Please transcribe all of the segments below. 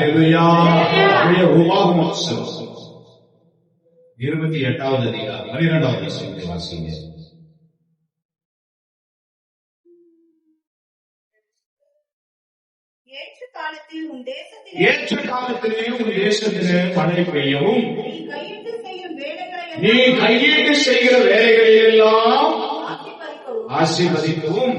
ஹல்லேலூயா. உபாகமம் 28வது அதிகாரம் 12வது வசனத்தை வாசிங்க. ஏற்ற காலத்திலே உன் தேசத்திலே மழை பெய்யவும் நீ கையிட்டு செய்கிற வேலைகளை எல்லாம் ஆசீர்வதிக்கவும்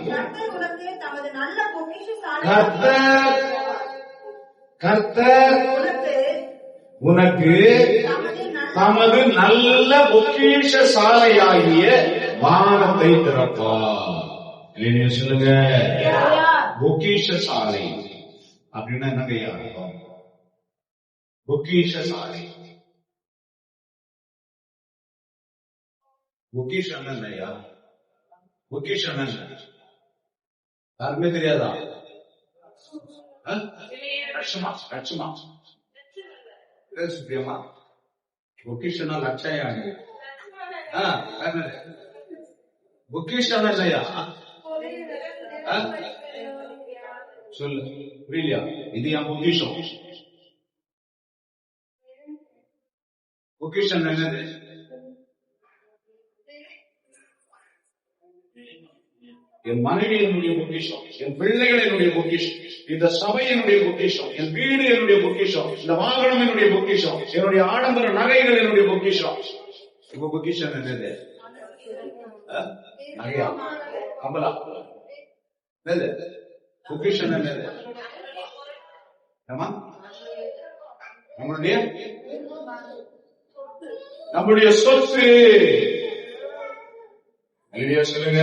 கர்த்தர் உனக்கு தமது நல்ல பொக்கிஷ சாலையாகிய வானத்தை திறப்பார். சொல்லுங்க, பொக்கிஷ சாலை அப்படின்னா என்னங்க அர்த்தம்? பொக்கிஷ சாலை, பொக்கிஷம் என்னையா? பொக்கிஷம் என்ன யாருமே தெரியாதா? சுப்பியமா பொக்கிஷனா லட்சம் பொக்கிஷம் இல்லையா? சொல்லு, புரியலையா? இது என் பொக்கிஷம். பொக்கிஷம் என்னது? என் மனைவி என்னுடைய பொக்கிஷம், என் பிள்ளைகள் என்னுடைய பொக்கிஷம், இந்த சபை என்னுடைய பொக்கிஷம், என் வீடு என்னுடைய பொக்கிஷம், இந்த வாகனம் என்னுடைய பொக்கிஷம், என்னுடைய ஆடம்பர நகைகள் என்னுடைய பொக்கிஷம். இப்ப பொக்கிஷம் என்னது? நகையா? கமலா? பொக்கிஷம் என்னது? நம்முடைய சொத்து. சொல்லுங்க,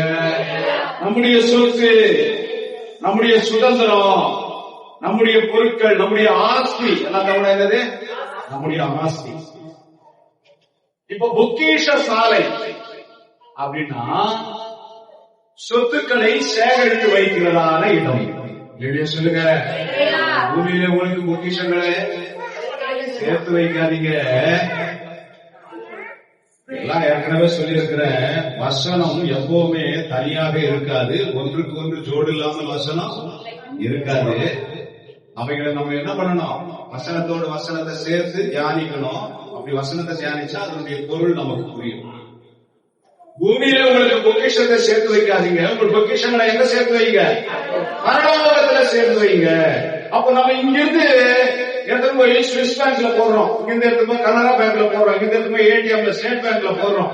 நம்முடைய சொத்து, நம்முடைய சுதந்திரம், நம்முடைய பொருட்கள், நம்முடைய ஆஸ்தி எல்லாம் என்னது? நம்முடைய ஆஸ்தி. இப்ப பொக்கிஷ சாலை அப்படின்னா சொத்துக்களை சேகரித்து வைக்கிறதான இடம். சொல்லுங்க, பூமியில உங்களுக்கு பொக்கிஷங்களை சேர்த்து வைக்காதீங்க. எல்லாம் ஏற்கனவே சொல்லி இருக்கிற வசனம் எப்பவுமே தனியாக இருக்காது, ஒன்றுக்கு ஒன்று ஜோடு இல்லாமல் வசனம் இருக்காது. அவைகளை நம்ம என்ன பண்ணணும்? வசனத்தோடு வசனத்தை சேர்த்து தியானிக்கணும். அப்படி வசனத்தை தியானிச்சா அதனுடைய பொருள் நமக்கு புரியும். பூமியில உங்களுக்கு பொக்கிஷத்தை சேர்த்து வைக்காதீங்க. உங்கள் பொக்கிஷங்களை எங்க சேர்த்து வைங்க? பரலோகத்துல சேர்த்து வைங்க. அப்ப நம்ம இங்கிருந்து எடுத்து போய் ஸ்விஸ் பேங்க்ல போடுறோம், இங்கிருந்து எடுத்து போய் கனரா பேங்க்ல போடுறோம், இங்கிருந்து எடுத்து போய் ஏடிஎம்ல ஸ்டேட் பேங்க்ல போடுறோம்.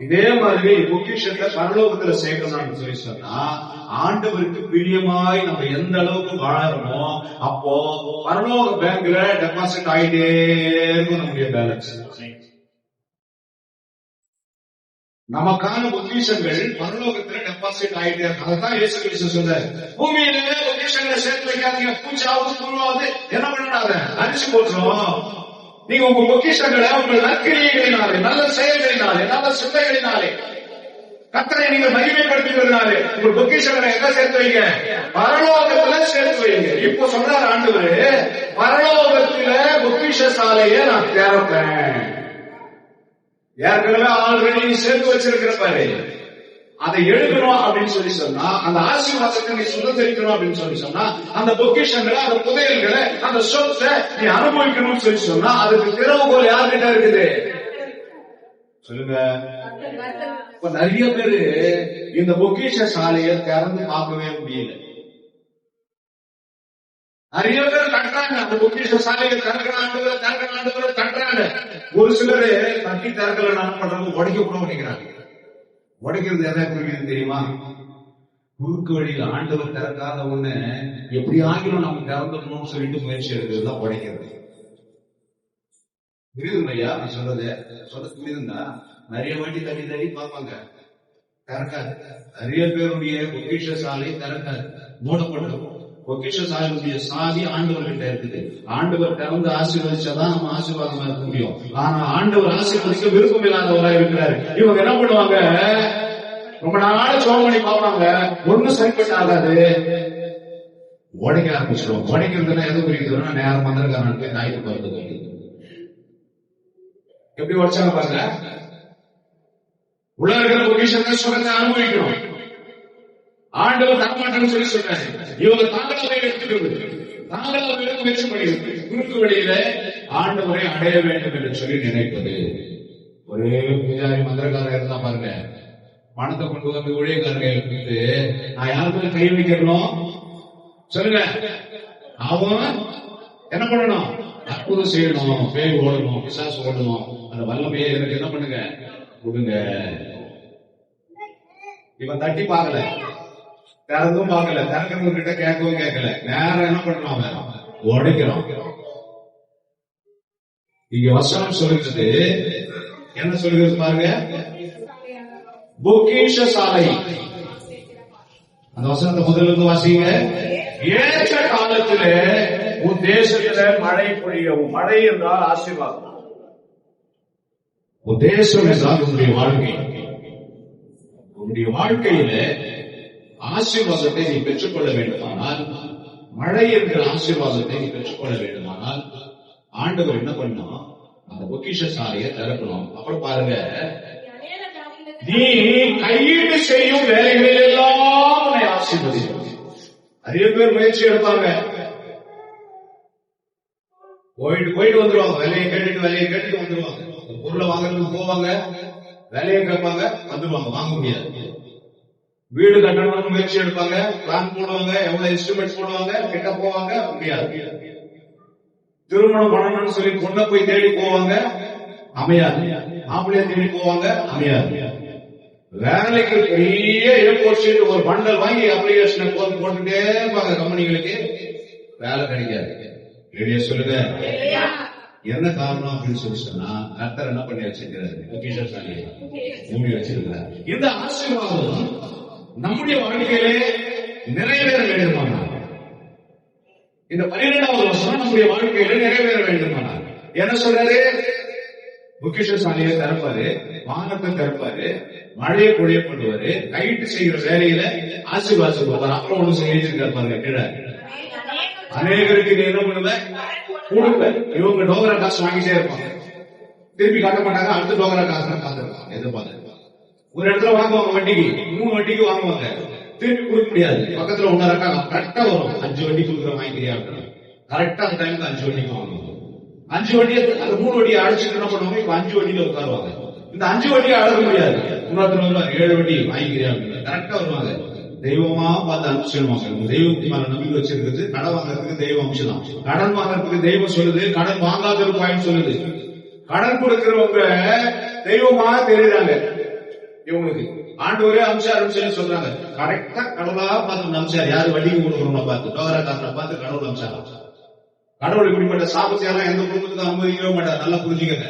இதே மாதிரி பொக்கிஷத்தை பரலோகத்துல சேர்க்கணும்னு சொல்லி சொன்னா ஆண்டவருக்கு பிரியமாய் நம்ம எந்த அளவுக்கு வாழறோமோ அப்போ பரலோக பேங்க்ல டெபாசிட் ஆகிட்டே இருக்கும் நம்முடைய பேலன்ஸ். நமக்கான பொக்கிஷங்கள் பரலோகத்துல டெபாசிட் ஆகிட்டே இருக்கு. அதான் இயேசு கிறிஸ்து சொல்றாரு, பூமியில பொக்கிஷங்களை சேர்த்து வைக்காதீங்க, பூச்சாவது புழுவாவது என்ன பண்ணாத அரிசி போட்டுரும். நீங்க உங்க பொக்கிஷங்களை உங்கள் நற்கிரியைகளினாலே, நல்ல செயல்களினாலே, நல்ல சிந்தைகளினாலே கர்த்தரை நீங்க மகிமைப்படுத்துகிறதுனாலே உங்கள் பொக்கிஷங்களை எங்க சேர்த்து வைங்க? பரலோகத்துல சேர்த்து வைங்க. இப்ப சொல்றாரு ஆண்டவரு, பரலோகத்துல பொக்கிஷ சாலையை நான் திறப்பேன். ஏற்கனவே ஆல்ரெடி சேர்த்து வச்சிருக்கிற பாரு, அதை எடுக்கணும் அப்படின்னு சொல்லி சொன்னா, அந்த ஆசீர்வாதத்தை நீ சுதந்திரிக்கணும் அப்படின்னு சொல்லி சொன்னா, அந்த பொக்கிஷங்களை, அந்த புதையல்களை, அந்த சொத்தை நீ அனுபவிக்கணும்னு சொல்லி சொன்னா அதுக்கு திறவுகோல் யார்கிட்ட இருக்குது? சொல்லுங்க. இப்ப நிறைய பேரு இந்த பொக்கிஷ சாலையை திறந்து பார்க்கவே முடியல. நிறைய பேர் கட்டுறாங்க, அந்த பொக்கிஷ சாலையை கட்டுறாங்க. ஒரு சிலரு தட்டி திறக்கல என்ன பண்றது? உடைக்க கூட உடைக்கிறாங்க. உடைக்கிறது எதை குறிக்கிறது தெரியுமா? குறுக்கு வழியில் ஆண்டவர் திறக்காத ஒண்ணு எப்படி ஆகிரும் நம்ம திறந்துடணும்னு சொல்லிட்டு முயற்சி எடுக்கிறது தான் உடைக்கிறது. புரியுதுங்க ஐயா நான் சொல்றது? புரியுதுங்களா? நிறைய வாட்டி தள்ளி தள்ளி பார்ப்பாங்க, திறக்காது. நிறைய பேருடைய பொக்கிஷ சாலை திறக்காது, மூடப்பட்டிருக்கும். பொக்கிஷ சாலையுடைய சாதி ஆண்டவர்கிட்ட இருக்குது. ஆண்டவர் திறந்து ஆசீர்வதிச்சாதான் நம்ம ஆசீர்வாதமா இருக்க முடியும். ஆனா ஆண்டவர் ஆசீர்வதிக்க விருப்பம் இல்லாதவராக இருக்கிறாரு. இவங்க என்ன பண்ணுவாங்க? ரொம்ப நாள சோகம் பண்ணி பார்ப்பாங்க, ஒன்னும் சரிப்பட்டு ஆகாது, உடைக்க ஆரம்பிச்சிடும். உடைக்கிறதுனா எது புரியுதுன்னா நேரம் மந்திரக்காரன் போய் நாய்க்கு போறது. எப்படி உடைச்சாங்க பாருங்க. உள்ள இருக்கிற பொக்கிஷத்தை சுகத்தை அனுபவிக்கணும். ஆண்டவர் தரமாட்டேன்னு சொல்லி சொல்றாரு. இவங்க தாங்களாவே எடுத்துட்டு நாங்கள் அவர்களிடம் முயற்சி பண்ணுகிறது குறுக்கு வழியில ஆண்டவரை அடைய வேண்டும் என்று சொல்லி நினைப்பது. ஒரே பூஜாரி மந்திரக்காரர் இருந்தா பாருங்க, பணத்தை கொண்டு வந்து ஊழியக்காரர்களுக்கு நான் யாருக்குள்ள கை வைக்கணும் சொல்லுங்க, அவன் என்ன பண்ணணும்? அற்புதம் செய்யணும், பேய் ஓடணும், பிசாசு ஓடணும், அந்த வல்லமையை எனக்கு என்ன பண்ணுங்க கொடுங்க. இவன் தட்டி பார்க்கல, திறந்தும் பார்க்கல, திறக்கிறவங்க கிட்ட கேட்கவும் கேட்கல, நேரம் என்ன பண்றான்? உடைக்கிறான். இங்க வசனம் சொல்லுகிறது, என்ன சொல்லுகிறது பாருங்க, பொக்கிஷ சாலை. அந்த வசனத்தை முதல்ல இருந்து வாசிங்க. ஏற்ற காலத்திலே உன் தேசத்தில மழை பொழியவும். மழை என்றால் ஆசீர்வாதம். உன் தேசம் என்றால் உன்னுடைய வாழ்க்கை. உன்னுடைய வாழ்க்கையில ஆசீர்வாதத்தை நீ பெற்றுக்கொள்ள வேண்டுமானால், மழை என்கிற ஆசீர்வாதத்தை நீ பெற்றுக்கொள்ள வேண்டுமானால், ஆண்டவர் என்ன பண்ணணும்? அந்த பொக்கிஷ சாலையை திறக்கணும். அப்புறம் பாருங்க, நீ கையீடு செய்யும் வேலைகளில் எல்லாம் உன்னை ஆசீர்வதிக்கும். நிறைய பேர் முயற்சி எடுப்பாங்க, போயிட்டு வந்துருவாங்க, வேலையை கேட்டுட்டு வந்துருவாங்க. பொருளை வாங்குறதுக்கு போவாங்க, வேலையை கேட்பாங்க, வந்துருவாங்க, வாங்க முடியாது. வீடு கட்டணும்னு முயற்சி எடுப்பாங்க, பிளான் போடுவாங்க, எவ்வளவு இன்ஸ்ட்ருமெண்ட்ஸ் போடுவாங்க, கிட்ட போவாங்க, முடியாது. திருமணம் பண்ணணும்னு சொல்லி பொண்ணை போய் தேடி போவாங்க, அமையாது. மாப்பிள்ளைய தேடி போவாங்க, அமையாது. வேலைக்கு பெரிய ஏர்போர்ட் சீட் ஒரு பண்டல் வாங்கி அப்ளிகேஷனை போட்டுட்டே இருப்பாங்க கம்பெனிகளுக்கு, வேலை கிடைக்காது. ரெடியா சொல்லுங்க, என்ன காரணம் அப்படின்னு சொல்லி சொன்னா, கர்த்தர் என்ன பண்ணி வச்சிருக்கிறாரு? பொக்கிஷ சாலையை மூடி வச்சிருக்கிறார். இந்த ஆசீர்வாதம் நம்முடைய வாழ்க்கையிலே நிறைவேற வேண்டுமானால், இந்த 12வது வருஷம் நம்முடைய வாழ்க்கையில நிறைவேற வேண்டுமானால் என்ன சொல்றாரு? பொக்கிஷ சாலையை திறப்பாரு, வானத்தை திறப்பாரு, மழையை பொழிய பண்ணுவாரு, கைட்டு செய்கிற வேலையில ஆசீர்வாதம். அப்புறம் ஒண்ணு செஞ்சிருக்காரு பாருங்க, கீழே அநேகருக்கு என்ன பண்ணுவ கொடுப்ப. இவங்க டோகரா காசு வாங்கிட்டே இருப்பாங்க, திருப்பி காட்ட மாட்டாங்க, அடுத்த டோகரா காசு காத்திருப்பாங்க, எதிர்பார்த்து. ஒரு இடத்துல வாங்குவாங்க வட்டிக்கு, 3 வட்டிக்கு வாங்குவாங்க, திருப்பி கொடுக்க முடியாது. பக்கத்துல ஒன்னரக்கா கரெக்டா வரும், 5 வட்டி கொடுக்குற வாங்கிக்கிறியா அப்படின்னு கரெக்டா அந்த டைமுக்கு 5 வட்டிக்கு வாங்குவாங்க. 5 வட்டியை அந்த 3 வட்டியை அழைச்சிட்டு என்ன பண்ணுவாங்க? இப்ப 5 வட்டியில உட்காருவாங்க. இந்த 5 வட்டியை அழக முடியாது, 7 வட்டி வாங்கிக்கிறியா அப்படின்னு கரெக்டா வருவாங்க. தெய்வமா பார்த்து அனுப்பிச்சிடுவாங்க. தெய்வத்து மேல நம்பிக்கை வச்சிருக்குது. கடன் வாங்கறதுக்கு தெய்வம் அனுப்பிச்சிடலாம். கடன் வாங்கறதுக்கு தெய்வம் சொல்லுது, கடன் வாங்காத இருப்பாயின்னு சொல்லுது. கடன் கொடுக்கிறவங்க தெய்வமா தெரியுறாங்க. இவங்களுக்கு ஆண்டவரே அம்சாரு சொல்றாங்க. கரெக்டா கடவுளா பார்த்து அம்சார். யாரு வட்டிக்கு கொடுக்கணும்னு பார்த்து, டோகரா காசனை பார்த்து கடவுள் அம்சாரா. கடவுள் இப்படிப்பட்ட சாபத்தையெல்லாம் எந்த குடும்பத்துக்கு அனுமதிக்கவே மாட்டார். நல்லா புரிஞ்சுக்கங்க.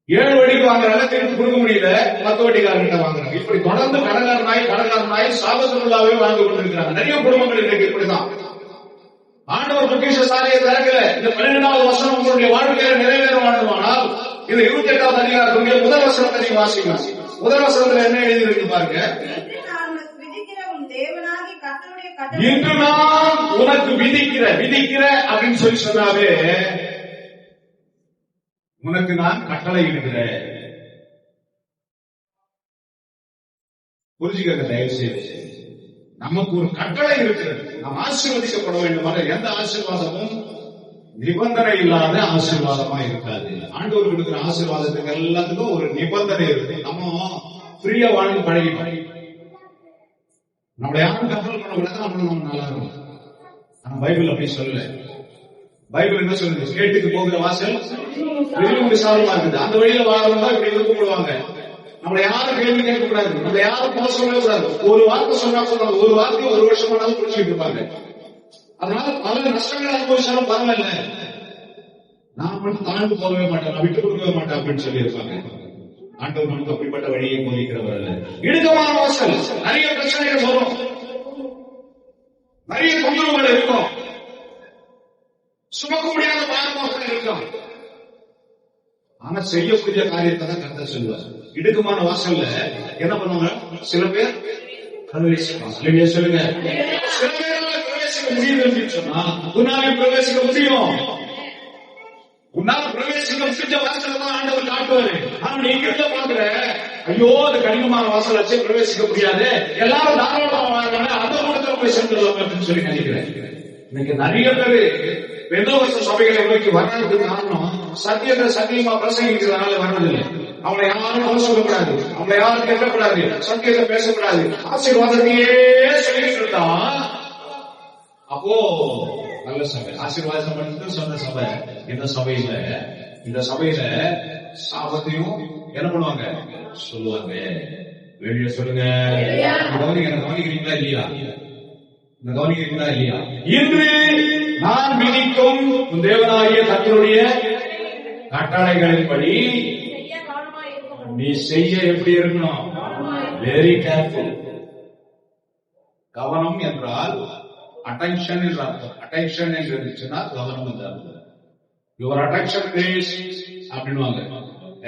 7 வட்டிக்கு வாங்குறாங்க, திருப்பி கொடுக்க முடியல, 10 வட்டிக்காரர்கிட்ட வாங்குறாங்க. இப்படி தொடர்ந்து கடன்காரனாய் சாபத்துக்குள்ளாவே வாழ்ந்து கொண்டிருக்கிறாங்க. நிறைய குடும்பங்கள் இன்றைக்கு இப்படிதான். ஆண்டவர் பொக்கிஷ சாலையை திறக்கல. இந்த 12வது வருஷம் உங்களுடைய வாழ்க்கையில நிறைவேற வேண்டுமானால், இந்த 28வது அதிகாரத்துடைய முதல் வசனத்தை நீங்க வாசிக்கலாம். முதல் வசனத்துல என்ன எழுதியிருக்கு பாருங்க. இன்று நான் உனக்கு விதிக்கிற அப்படின்னு சொல்லி சொன்னாவே, உனக்கு நான் கட்டளை இடுகிறேன். புரிஞ்சுக்க தயவு செய்து, நமக்கு ஒரு கட்டளை இருக்கிறது. நாம் ஆசீர்வதிக்கப்பட வேண்டுமான எந்த ஆசீர்வாதமும் நிபந்தனை இல்லாத ஆசீர்வாதமா இருக்காது. ஆண்டவர் கொடுக்கிற ஆசீர்வாதத்துக்கு எல்லாத்துக்கும் ஒரு நிபந்தனை இருக்கு. நம்ம ஃப்ரீயா வாழ்ந்து பழகிட்டோம். நம்மளை யாரும் கண்ட்ரோல் பண்ணக்கூடாது, நம்ம நல்லா இருக்கும். ஆனா பைபிள் அப்படி சொல்லல. பைபிள் என்ன சொல்லுது? கேட்டுக்கு போகிற வாசல் வெறும் விசாலமா இருக்குது. அந்த வழியில வாழறவங்க இப்படி விருப்பப்படுவாங்க. நம்மளை யாரும் கேள்வி கேட்க கூடாது, நம்மளை யாரும் போக சொல்லவே கூடாது. ஒரு வார்த்தை சொன்னா சொல்றாங்க, ஒரு வார்த்தை 1 வருஷம் ஆனாலும் குடிச்சுட்டு இருப்பாங்க. அதனால பல நஷ்டங்கள் அனுபவிச்சாலும் பரவாயில்ல, நான் மட்டும் தாழ்ந்து போகவே மாட்டேன், நான் விட்டு கொடுக்கவே மாட்டேன் அப்படின்னு சொல்லி இருப்பாங்க. ஆண்டவர் நமக்கு அப்படிப்பட்ட வழியை போதிக்கிறவர் அல்ல. இடுக்கமான வாசல், நிறைய பிரச்சனைகள் வரும், நிறைய தொந்தரவுகள் இருக்கும், சுமக்க முடியாத பாரமாக இருக்கும். ஆனா செய்யக்கூடிய காரியத்தை தான் கர்த்தர் சொல்லுவார். இடுக்கமான வாசல்ல என்ன பண்ணுவாங்க? சில பேர் பிரவேசிப்பாங்க. சொல்லுங்க, சில பேரால பிரவேசிக்க முடியுது அப்படின்னு சொன்னா உன்னால பிரவேசிக்க முடியும். உன்னால பிரவேசிக்க முடிஞ்ச வாசல தான் ஆண்டவர் காட்டுவாரு. ஆனா நீங்க என்ன பாக்குற? ஐயோ, அது கடினமான வாசல் வச்சு பிரவேசிக்க முடியாது, எல்லாரும் தாராளமா வாழ்றாங்க, அந்த கூடத்துல போய் சென்றுடலாம் அப்படின்னு சொல்லி நினைக்கிறேன். இன்னைக்கு நிறைய பேரு பெந்தோகஸ்து சபைகளை நோக்கி வர்றதுக்கு காரணம் சத்தியத்தை சத்தியமா பிரசங்கிக்கிறதுனால வர்றதில்லை. அவங்களை யாரும் குறை சொல்லக்கூடாது, அவங்களை யாரும் கேட்கக்கூடாது, சத்தியத்தை பேசக்கூடாது, ஆசீர்வாதத்தையே சொல்லிட்டு இருந்தா அப்போ நல்ல சபை. ஆசீர்வாதம் பண்ணி சொன்ன சபை. இந்த சபையில சாபத்தையும் என்ன பண்ணுவாங்க சொல்லுவாங்க. வெளியே சொல்லுங்க. கவனிக்கிறீங்களா இல்லையா? கவனிக்கிறீங்களா இல்லையா? இன்று நான் விதிக்கும் தேவனாகிய கர்த்தருடைய கட்டளைகளின்படி நீ செய்ய எப்படி இருக்கணும்? Very careful. கவனம் என்றால் அட்டென்ஷன் என்று அர்த்தம். அட்டென்ஷன் என்று இருந்துச்சுன்னா கவனம் என்று அர்த்தம். யுவர் அட்டென்ஷன் பிளீஸ் அப்படின்வாங்க.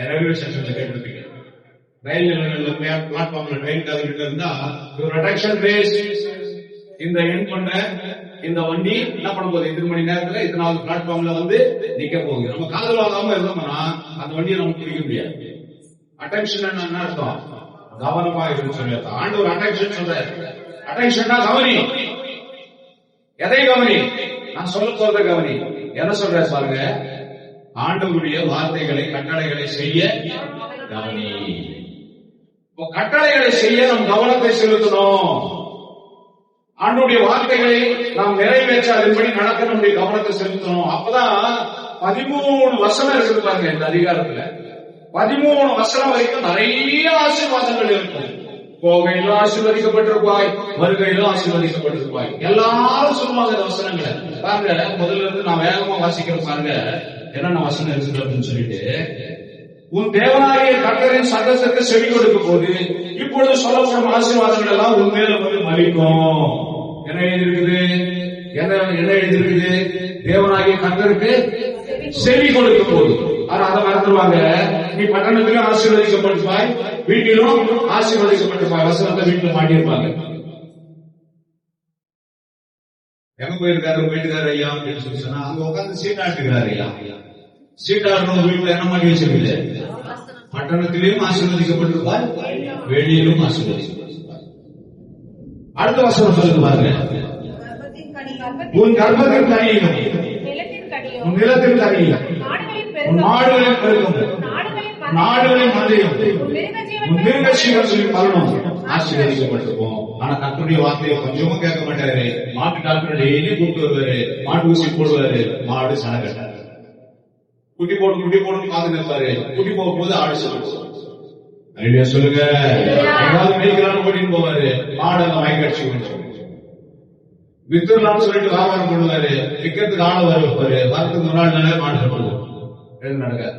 ரயில்வே ஸ்டேஷன்ல கேட்டிருப்பீங்க. ரயில் நிலையங்கள்ல பிளாட்ஃபார்ம்ல ட்ரெயின் காத்துக்கிட்டு இருந்தா யுவர் அட்டென்ஷன் பிளீஸ், இந்த எண் கொண்ட இந்த வண்டி என்ன பண்ண போகுது, இத்தனை மணி நேரத்துல இத்தனாவது பிளாட்ஃபார்ம்ல வந்து நிக்க போகுது. நம்ம காதல் வாங்காம இருந்தோம்னா அந்த வண்டியை நமக்கு பிடிக்க முடியாது. அட்டென்ஷன் என்ன அர்த்தம்? கவனமா இருக்குன்னு சொல்லி ஆண்டவர் அட்டென்ஷன் சொல்றாரு. அட்டென்ஷன்னா கவனி. எதை கவனி? நான் சொல்ல போறத கவனி. என்ன சொல்ற பாருங்க, ஆண்டவருடைய வார்த்தைகளை கட்டளைகளை செய்ய கவனி. இப்போ கட்டளைகளை செய்ய நம் கவனத்தை செலுத்தணும். ஆண்டவருடைய வார்த்தைகளை நாம் நிறைவேற்ற அதன்படி நடக்க நம்முடைய கவனத்தை செலுத்தணும். அப்பதான் 13 வசனம் இருக்குது பாருங்க இந்த அதிகாரத்துல. 13 வசனம் வரைக்கும் நிறைய ஆசீர்வாதங்கள் இருக்கும். போகையிலும் ஆசீர்வதிக்கப்பட்டிருப்பாய், வருகையிலும் ஆசீர்வதிக்கப்பட்டிருப்பாய். எல்லாரும் சொல்லுவாங்க இந்த வசனங்களை. பாருங்க, முதல்ல இருந்து நான் வேகமா வாசிக்கிறேன் பாருங்க என்னென்ன வசனம் இருக்குது அப்படின்னு சொல்லிட்டு. உன் தேவனாகிய கர்த்தரின் சத்தத்திற்கு செவி கொடுக்கும் போது இப்பொழுது சொல்லப்படும் ஆசீர்வாதங்கள் எல்லாம் உன் மேல வந்து மறிக்கும். என்ன எழுதிருக்குது? என்ன எழுதிருக்குது? தேவனாகிய கர்த்தருக்கு செவி கொடுக்கும் போது. ஆனா அதை மறந்துடுவாங்க. நீ பட்டணத்திலும் ஆசீர்வதிக்கப்பட்டிருப்பாய், வீட்டிலும் ஆசீர்வதிக்கப்பட்டிருப்பாய். வசனத்தை வீட்டுல மாட்டியிருப்பாங்க. எங்க போயிருக்காரு வீட்டுக்காரு ஐயா அப்படின்னு சொல்லி சொன்னா அங்க உட்காந்து சீட்டாட்டுக்கிறாரு ஐயா. சீட்டாடுறவங்க வீட்டுல என்ன மாட்டி வச்சிருக்கீங்க? பட்டணத்திலும் ஆசீர்வதிக்கப்பட்டிருப்பாய், வெளியிலும் ஆசீர்வதிக்கப்பட்டிருப்பாய். அடுத்த வசனம் சொல்லுங்க பாருங்க. உன் கர்ப்பத்தின் கனியும் உன் நிலத்தின் கனியும் உன் மாடுகளின் பெருக்கும் நாடுகளின் மந்தையும் உன் மிருக ஜீவன்களின் பலனும் ஆசீர்வதிக்கப்பட்டிருப்போம். ஆனா கர்த்தருடைய வார்த்தையை கொஞ்சமும் கேட்க மாட்டாரு. மாட்டு டாக்டர் டெய்லி கூப்பிட்டு வருவாரு, மாட்டு ஊசி போடுவாரு, மாடு சன கட்டாரு. குட்டி போடு பார்த்து நிற்பாரு. குட்டி போகும்போது ஆடு சொல்லுங்க. சொல்லுங்க. ஏதாவது மேய்க்கலான்னு ஓட்டின்னு போவாரு, மாடு அந்த மயக்கடிச்சு வித்துலான்னு சொல்லிட்டு வியாபாரம் பண்ணுவாரு. விக்கிறதுக்கு ஆள வருவாரு. வாரத்துக்கு ஒரு நாள் நாளே மாடு சொல்லுவோம் நடக்காது.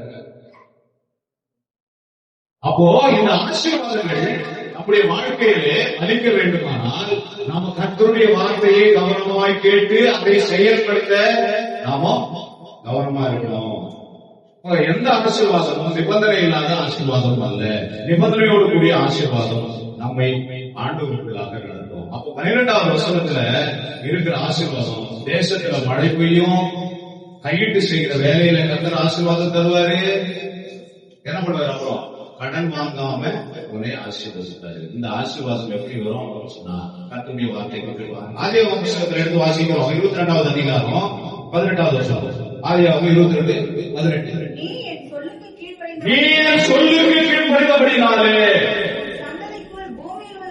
அப்போ இந்த ஆசீர்வாதங்கள் நம்முடைய வாழ்க்கையிலே அளிக்க வேண்டுமானால் நாம கர்த்தருடைய வார்த்தையை கவனமாய் கேட்டு அதை செயல்படுத்த நாம கவனமா இருக்கணும். எந்த ஆசீர்வாதமும் நிபந்தனை இல்லாத ஆசீர்வாதம் அல்ல. நிபந்தனையோடு கூடிய ஆசீர்வாதம் நம்மை ஆண்டவருக்குள்ளாக நடக்கும். அப்போ 12வது வசனத்துல இருக்கிற ஆசீர்வாதம், தேசத்துல மழை பெய்யும், கையிட்டு செய்கிற வேலையில கர்த்தர் ஆசீர்வாதம் தருவாரு. என்ன பண்ணுவாரு? அப்புறம் கடன் வாங்காம உன்னை ஆசீர்வதிப்பாரு. இந்த ஆசீர்வாதம் எப்படி வரும் அப்படின்னு சொன்னா கர்த்தருடைய வார்த்தைக்கு ஆதியாகமம் புத்தகத்துல எடுத்து வாசிக்கிறோம். 22வது அதிகாரம் 18வது வசனம். ஆதியாகமம் 22:18. நீ என் சொல்லுக்கு கீழ்ப்படிந்தபடினாலே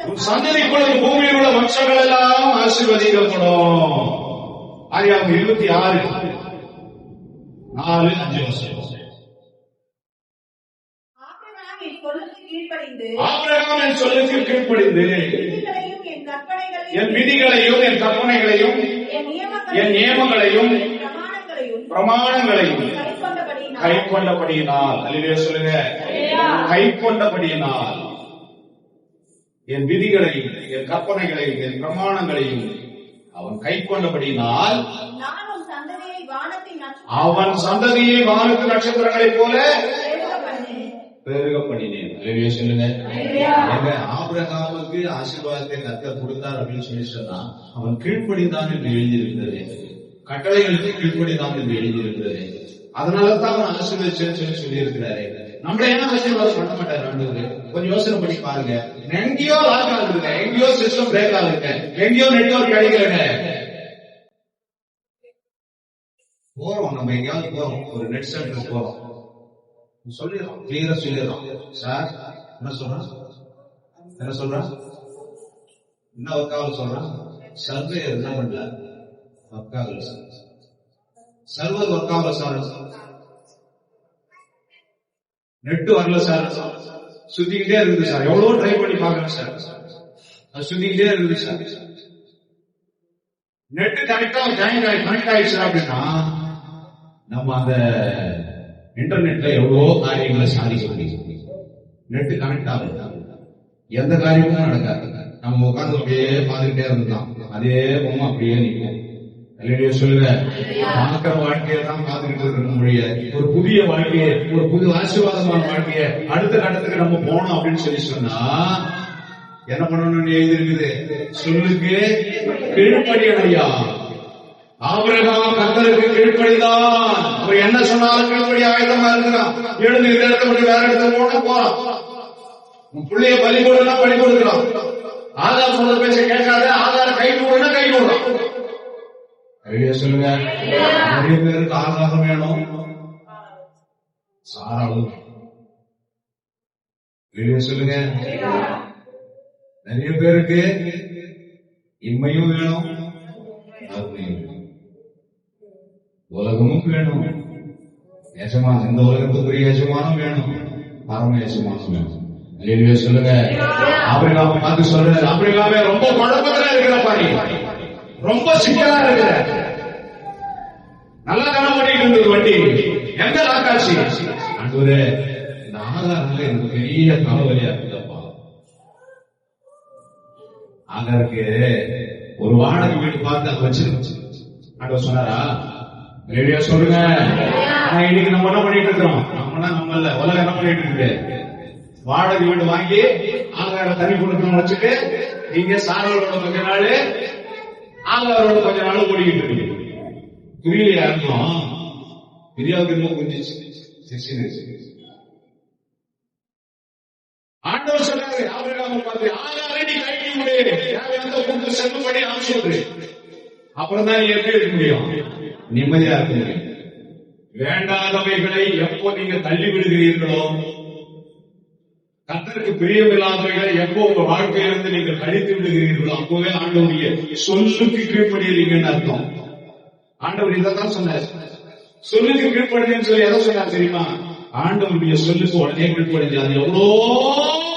உன் சந்ததிக்குள் பூமியில் உள்ள வம்சங்கள் எல்லாம் ஆசீர்வதிக்கப்படும். ஆதியாகமம் 26:4-5 வசனம். ஆபிரகாம் என் சொல்லுக்கு கீழ்ப்படிந்து என் விதிகளையும் என் கற்பனைகளையும் என் நியமங்களையும் பிரமாணங்களையும் கை கொண்டபடியினால், அல்லேலூயா சொல்லுங்க, கை கொண்டபடியினால், என் விதிகளையும் என் கற்பனைகளையும் என் பிரமாணங்களையும் அவன் கை கொண்டபடியினால் அவன் சந்ததியை வானத்து நட்சத்திரங்களைப் போல பெருக பண்ணினேன். அல்லேலூயா சொல்லுங்க. ஆபிரகாமுக்கு ஆசீர்வாதத்தை கர்த்தர் கொடுத்தார் அப்படின்னு சொல்லி சொன்னா அவன் கீழ்ப்படிந்தான் என்று எழுதியிருக்கிறது. கட்டளைகளுக்கு கீழ்ப்படிந்தான் என்று எழுதியிருக்கிறது. அதனாலதான் அவன் ஆசீர்வதிச்சேன்னு சொல்லி இருக்கிறாரு. நம்மள என்ன ஆசீர்வாதம் பண்ண மாட்டாரு ஆண்டவரு? கொஞ்சம் யோசனை பண்ணி பாருங்க. எங்கேயோ லாக் ஆகுதுங்க, எங்கேயோ சிஸ்டம் பிரேக் ஆகுதுங்க, எங்கேயோ நெட்வொர்க் கிடைக்கலங்க. போறோம், நம்ம எங்கேயாவது போறோம், ஒரு நெட் சென்டருக்கு போறோம், சொல்லிடுறோம், கிளியரா சொல்லிடுறோம், சார் என்ன சொல்றான், என்ன சொல்றான், என்ன ஒர்க்காக சொல்றான், சர்வே என்ன பண்ணல ஒர்க்காக, சர்வர் ஒர்க்காக சார், நெட் வரல சார், சுத்திக்கிட்டே இருக்குது சார், எவ்வளவு ட்ரை பண்ணி பாக்குறேன் சார், அது சுத்திக்கிட்டே இருக்குது சார். நெட் கனெக்ட் ஆயிடுச்சு அப்படின்னா நம்ம அந்த இன்டர்நெட்ல எவ்வளவோ காரியங்களை சாதிக்க முடியும். நெட் கனெக்ட் ஆகும், எந்த காரியமும் நடக்காது. நம்ம உட்கார்ந்து அப்படியே பார்த்துக்கிட்டே இருந்தோம், அதே பொம்மை அப்படியே நிற்கும். சொல்லுங்க, பார்க்கிற வாழ்க்கையை தான் பார்த்துக்கிட்டு இருக்க முடியாது. ஒரு புதிய வாழ்க்கையை, ஒரு புது ஆசீர்வாதமான வாழ்க்கையை அடுத்த கட்டத்துக்கு நம்ம போனோம் அப்படின்னு சொல்லி சொன்னா என்ன பண்ணணும்னு எழுதிருக்குது, சொல்லுக்கு கீழ்ப்படியா. ஆபிரகாம் கர்த்தருக்கு கீழ்ப்படிதான், அவர் என்ன சொன்னாலும் கீழ்ப்படி ஆயுதமா இருக்கிறான். எழுந்து இந்த இடத்துல வேற இடத்துல போறான், பிள்ளைய பலி கொடுனா பலி கொடுக்கிறான். ஆதார் சொல்ற பேச கேட்காத, ஆதார கை கூடுனா கை கூடுறான். சொல்லுங்க, நிறைய பேருக்கு ஆதாரம் வேணும், சாராளும் சொல்லுங்க, நிறைய பேருக்கு இம்மையும் வேணும், உலகமும் வேணும், எஜமானம், இந்த உலகத்துக்குரிய எஜமானம் வேணும், பரம எஜமானம் வேணும். சொல்லுங்க, ஆபிரகாமை பார்த்து சொல்றாரு, ஆபிரகாமே ரொம்ப குழப்பத்துல இருக்கிற பாரு, ரொம்ப சிக்கலா இருக்கிற, நல்லா கணம் பண்ணிட்டு இருந்தது வண்டி, எங்க லாக்காட்சி அன்று இந்த ஆதாரம் எனக்கு பெரிய தலைவலியா இருக்குதப்பா. ஆதாருக்கு ஒரு வாடகை வீடு பார்த்து அங்க வச்சிருந்துச்சு. ஆண்டவர் சொன்னாரா, ரேடியோ சொல்லுங்க, இன்னைக்கு நம்ம என்ன பண்ணிட்டு இருக்கிறோம், நம்ம இல்ல உலகம் என்ன பண்ணிட்டு இருக்கு, வாடகை வீடு வாங்கி ஆதார தனி கொடுக்கணும் வச்சுட்டு நீங்க சாரோட கொஞ்ச நாள் ஆதாரோட கொஞ்ச நாள் ஓடிக்கிட்டு இருக்கு. புரியலையா இருந்தோம், பிரியாவுக்கு இன்னும் கொஞ்சம் ஆண்டவர் சொன்னாரு, ஆபிரகாமை பார்த்து ஆதாரை நீ கைட்டி விடு, தேவையான கூட்டு செல்லும்படி ஆசைப்படுது, அப்புறம் தான் நீ எப்படி இருக்க முடியும், நிம்மதியா இருக்க முடியும். வேண்டாதவைகளை எப்போ நீங்க தள்ளி விடுகிறீர்களோ, கர்த்தருக்கு பிரியமில்லாதவைகளை எப்போ உங்க வாழ்க்கையிலிருந்து நீங்கள் கழித்து விடுகிறீர்களோ, அப்போவே ஆண்டவருடைய சொல்லுக்கு கீழ்ப்படியீங்கன்னு அர்த்தம். ஆண்டவர் இதான் சொன்னார், சொல்லுக்கு கீழ்ப்படுதுன்னு சொல்லி எதை சொன்னார் தெரியுமா, ஆண்டவருடைய சொல்லுக்கு உடனே கீழ்ப்படுது. அது எவ்வளோ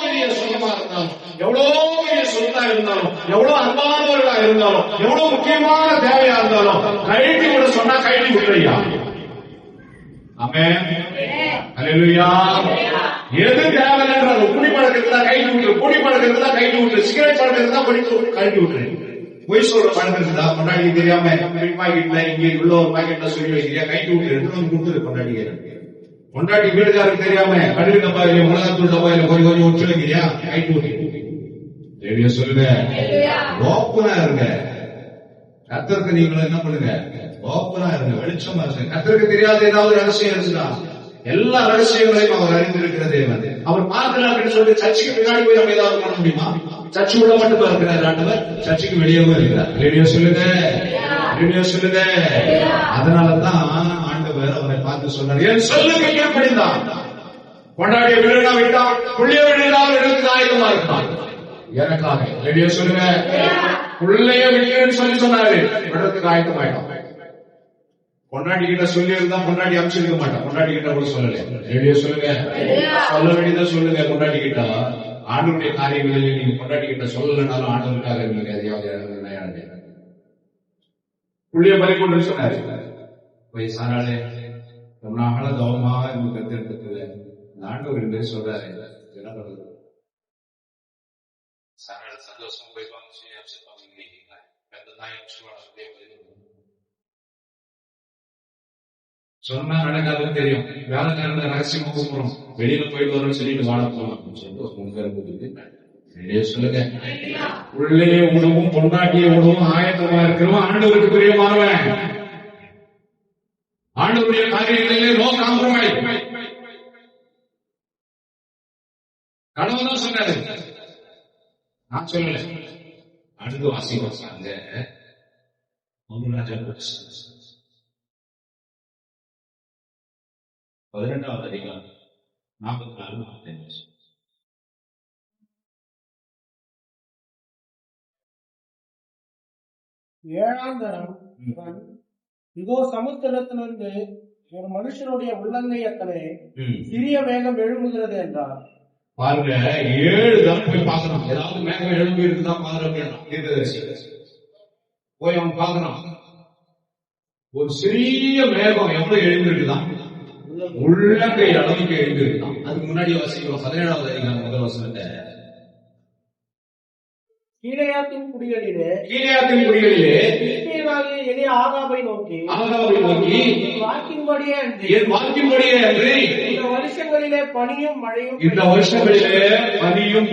பெரிய சொல்லமா இருந்தாலும், எவ்வளோ பெரிய சொந்தா இருந்தாலும், எவ்வளவு அன்பானவர்களா இருந்தாலும், எவ்வளவு முக்கியமான தேவையா இருந்தாலும் கழட்டி விட சொன்னா கழட்டி விட்டுறியா. ஆமென், அல்லேலூயா. எது தேவைன்றது, குடி பழக்கத்துல கைட்டு விட்டுரு, குடி பழக்கத்துல கைட்டு விட்டுரு, சிகரெட் பழக்கத்துல கழட்டி விட்டுரு, பொய் சொல்ற பழக்கத்துதா கொண்டாடி தெரியாம பாக்கெட்ல இங்க உள்ள ஒரு பாக்கெட்ல சொல்லி வைக்கிறியா, கைட்டு விட்டு எடுத்து வந்து கொடுத்துரு கொண்டாடி. கொண்டாடி வீடுகாருக்கு தெரியாம கடுகு டப்பாயில மிளகாத்தூள் டப்பாயில கொஞ்சம் கொஞ்சம் உச்சு வைக்கிறியா, கைட்டு விட்டு. சொல்லுங்க, ஓப்பனா இருங்க. கர்த்தருக்கு நீங்களும் என்ன பண்ணுங்க, ஓப்பனா இருங்க, வெளிச்சமா இருங்க. கர்த்தருக்கு தெரியாத ஏதாவது ரகசியம் இருந்துச்சுன்னா எல்லா ரகசியங்களையும் அவர் அறிந்திருக்கிற தேவன். அவர் பார்க்கல அப்படின்னு சொல்லிட்டு சர்ச்சுக்கு பின்னாடி போய் நம்ம ஏதாவது பண்ண முடியுமா? சர்ச்சு உள்ள மட்டும் இருக்கிறார் ஆண்டவர், சர்ச்சுக்கு வெளியவும் இருக்கிறார். ரேடியோ சொல்லுங்க, ரேடியோ சொல்லுங்க. அதனாலதான் ஆண்டவர் அவரை பார்த்து சொன்னார், என் சொல்லுக்கு கீழ்ப்படிந்தான், கொண்டாடிய விழுந்தா விட்டான், புள்ளிய விழுந்தால் எடுத்து ஆயுதமா இருக்கான் எனக்காக. ரேடியோ சொல்லுங்க, புள்ளைய விழுன்னு சொல்லி சொன்னாரு, விடுறதுக்கு ஆயுதமாயிடும். கொண்டாடி கிட்ட சொல்லி இருந்தா கொண்டாடி அமைச்சிருக்க மாட்டான், கொண்டாடி கிட்ட கூட சொல்லல. ரேடியோ சொல்லுங்க, சொல்ல வேண்டியதான் சொல்லுங்க. கொண்டாடி கிட்ட ஆண்டவருடைய காரியங்களில் நீங்க கொண்டாடி கிட்ட சொல்லலனாலும் ஆண்டவருக்காக நீங்க எதையாவது புள்ளிய பறி கொண்டு சொன்னாரு. போய் சாராளே ரொம்ப நாள கவனமாக எனக்கு கத்தெடுத்துல இந்த ஆண்டவர் என்று சொல்றாரு, என்ன பண்றது? சாராள சந்தோஷம் போய் சொன்னா நடக்காதுன்னு தெரியும். வேலைக்காரங்க ரகசியமா கூப்பிடுறோம், வெளியில போயிட்டு வரோம்னு சொல்லிட்டு வாழ போலாம் சொல்லுங்க. உள்ளே உணவும் பொண்டாட்டிய உணவும் ஆயத்தமா இருக்கிறவன் ஆண்டவருக்கு பிரியமானவன். ஆண்டவருடைய காரியங்களிலே நோ காம்ப்ரமைஸ். கணவன் தான் சொன்னாரு, நான் சொல்லல. அடுத்து வாசிப்பாங்க 18வது அதிகாரம் 44-45. ஏழாம் தரம் இவன், இதோ சமுத்திரத்திலிருந்து ஒரு மனுஷனுடைய உள்ளங்கை எத்தனை சிறிய மேகம் எழும்புகிறது என்றார். பாருங்க, 7 தரம் போய் பார்க்கணும். ஏதாவது மேகம் எழும்பி இருக்குதான் பாரு அப்படின்னா போய் அவன் பார்க்கறான். ஒரு சிறிய மேகம் எவ்வளவு எழும்பி இருக்குதான்? உள்ளங்கை அளவுக்கு எழும்பி இருக்குதான். அதுக்கு முன்னாடி வாசிக்கிறோம் 17வது அதிகாரம் முதல் வசனத்தை. கீலேயாத்தின் குடிகளிலே எளிய ஆகாபை நோக்கி என் வாக்கின்படியே அன்றி இந்த வருஷங்களிலே பனியும்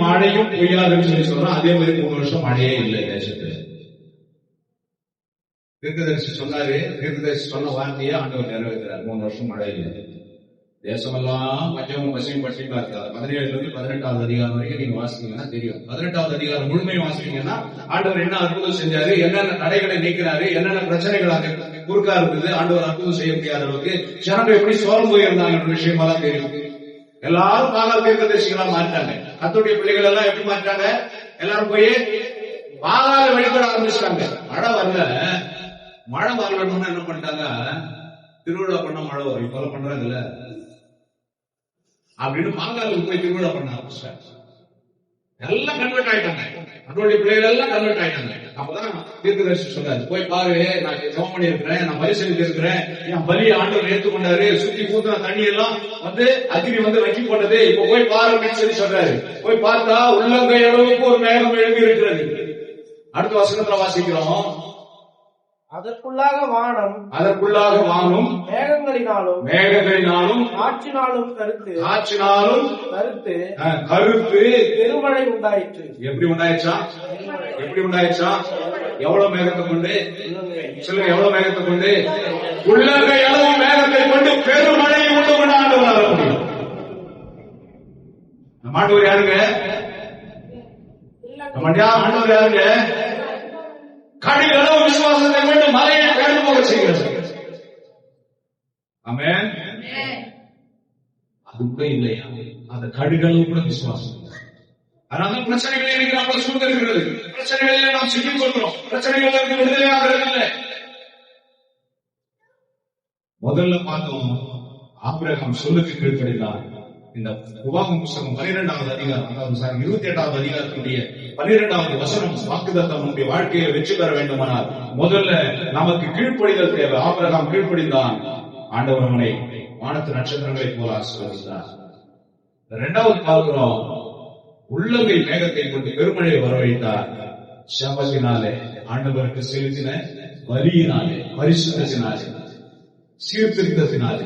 மழையும் பெய்யாதுன்னு சொல்லி சொல்றோம். அதே மாதிரி 3 வருஷம் மழையே இல்லை தேசத்துல. தீர்க்கதரிசி சொன்னாரு. தீர்க்கதரிசி சொன்ன வார்த்தையை ஆண்டவர் நிறைவேற்றார். 3 வருஷம் மழை இல்லை. தேசமெல்லாம் பஞ்சமும் பசியும் பட்டியமா இருக்காது. 17லிருந்து 18வது அதிகாரம் வரைக்கும் நீங்க வாசிக்கீங்கன்னா தெரியும். 18வது அதிகாரம் முழுமையை வாசிக்கீங்கன்னா ஆண்டவர் என்ன அற்புதம் செஞ்சாரு, என்னென்ன தடைகளை நீக்கிறாரு, என்னென்ன பிரச்சனைகளாக குறுக்கா இருக்குது, ஆண்டவர் அற்புதம் செய்ய முடியாத அளவுக்கு ஜனங்கள் எப்படி சோர்ந்து போயிருந்தாங்க விஷயமெல்லாம் தெரியும். எல்லாரும் பாகால் தீர்க்கதரிசிகளா மாறிட்டாங்க. கர்த்தருடைய பிள்ளைகள் எல்லாம் எப்படி மாறிட்டாங்க? எல்லாரும் போய் பாகால வழிபட ஆரம்பிச்சிட்டாங்க. மழை வரலன்னு என்ன பண்ணிட்டாங்க? திருவிழா பண்ண மழை வரும், இப்ப பண்றாங்கல்ல அப்படின்னு பாங்காலுக்கு போய் திருவிழா பண்ண ஆரம்பிச்சாங்க. எல்லாம் கன்வெர்ட் ஆயிட்டாங்க. நம்மளுடைய பிள்ளைகள் எல்லாம் கன்வெர்ட் ஆயிட்டாங்க. அப்பதான் தீர்க்கதரிசி சொன்னாரு, போய் பாரு, நான் ஜெபம் பண்ணி இருக்கிறேன், நான் பலி செலுத்தி இருக்கிறேன், என் பலியை ஆண்டவர் ஏற்றுக்கொண்டாரு, சுத்தி ஊத்துன தண்ணி எல்லாம் அக்னி வக்கி போட்டது, இப்ப போய் பாரு அப்படின்னு சொல்லி சொல்றாரு. போய் பார்த்தா உள்ளங்கை அளவுக்கு ஒரு மேகம் எழுப்பி இருக்கிறது. அடுத்த வசனத்துல வாசிக்கிறோம், அதற்குள்ளாக வானம் மேகங்களினாலும் காற்றினாலும் கருத்து பெருமழை உண்டாயிற்று. எப்படி உண்டாயிடுச்சா? எவ்வளவு மேகத்தை கொண்டு சொல்லுங்க, எவ்வளவு மேகத்தை கொண்டு? உள்ளங்கை அளவு மேகத்தை கொண்டு பெருமழையை உண்டு கொண்டு ஆண்டவர் முடியும். நம்ம ஆண்டவர் யாருங்க? ஆண்டவர் யாருங்க? கடிகளவு விசுவாசத்தை கொண்டு மலையை கடந்து போக செய்கிறது. ஆமென். அது கூட இல்லையா? அந்த கடிகளவு கூட விசுவாசம். அதனால பிரச்சனைகள் எனக்கு நம்மளை சூழ்ந்திருக்கிறது. பிரச்சனைகளிலே நாம் சிக்கிக் கொள்கிறோம். பிரச்சனைகள் இருந்து விடுதலையாக இல்லை. முதல்ல பார்த்தோம், ஆபிரகாம் சொல்லுக்கு கீழ்ப்படிந்தார். இந்த உபாகமம் புத்தகம் 12வது அதிகாரம், 28வது அதிகாரத்துடைய 12வது வசனம் வாக்குத்தத்தம் நம்முடைய வாழ்க்கையை வெற்றி பெற வேண்டுமானால் முதல்ல நமக்கு கீழ்ப்படிதல் தேவை. ஆபிரகாம் கீழ்ப்படிந்தான். ஆண்டவர் அவனை வானத்து நட்சத்திரங்களை போல ஆசீர்வதித்தார். 2வது பார்க்கிறோம், உள்ளங்கை மேகத்தை கொண்டு பெருமழையை வரவழைத்தார். சபத்தினாலே, ஆண்டவருக்கு செலுத்தின பலியினாலே, பரிசுத்தத்தினாலே, சீர்திருத்தத்தினாலே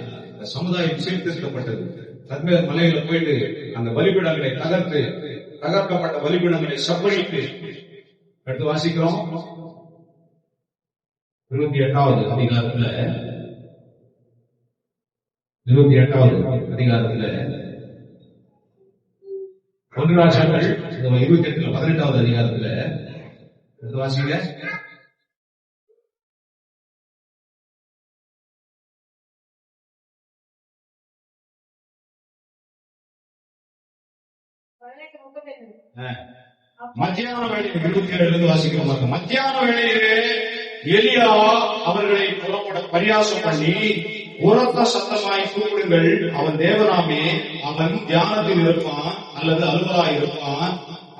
சமுதாயம் சீர்திருத்தப்பட்டது. தன்மேல் மலையில போயிட்டு அந்த பலிபீடங்களை தகர்க்கப்பட்ட பலிபீடங்களை சப்பரித்து எடுத்து வாசிக்கிறோம். 28வது அதிகாரத்துல 1 ராஜாக்கள் 28 18வது அதிகாரத்துல எடுத்து வாசிங்க. மத்தியான வேளையில் 27 வாசிக்கிறோம். மத்தியான வேளையிலே எலியா அவர்களை புறப்பட பரியாசம் பண்ணி, உரத்த சத்தமாய் கூப்பிடுங்கள், அவன் தேவனாமே, அவன் தியானத்தில் இருப்பான், அல்லது அலுவலாய் இருப்பான்,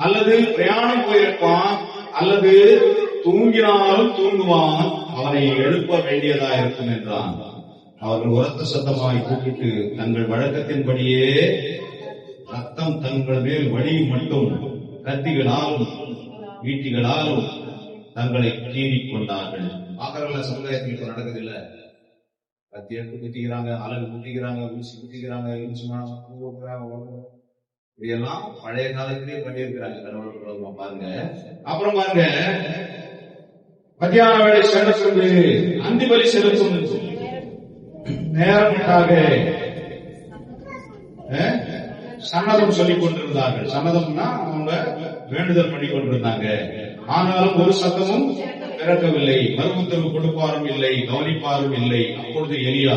அல்லது பிரயாணம் போயிருப்பான், அல்லது தூங்கினாலும் தூங்குவான், அவனை எழுப்ப வேண்டியதா இருக்கும் என்றான். அவர்கள் உரத்த சத்தமாய் கூப்பிட்டு தங்கள் வழக்கத்தின்படியே ரத்தம் தங்கள் மேல் வழி மட்டும் கத்திகளாலும் ஈட்டிகளாலும் தங்களை கீறிக் கொண்டார்கள். பாக்கறவங்கள சமுதாயத்தில் நடக்குதில்லை. கத்தி எடுத்து குத்திக்கிறாங்க, அலகு குத்திக்கிறாங்க, ஊசி குத்திக்கிறாங்க, இதெல்லாம் பழைய காலத்திலேயே பண்ணியிருக்கிறாங்க. கடவுள் பாருங்க. அப்புறம் பாருங்க, மத்தியான வேலை செலுத்தும் அந்தி பலி செலுத்தும் நேரமாக சன்னதம் சொல்லிக் கொண்டிருந்தார்கள். சன்னதம்னா அவங்க வேண்டுதல் பண்ணி கொண்டிருந்தாங்க. ஆனாலும் ஒரு சத்தமும் பிறக்கவில்லை, மறு உத்தரவு கொடுப்பாரும் இல்லை, கவனிப்பாரும் இல்லை. அப்பொழுது எலியா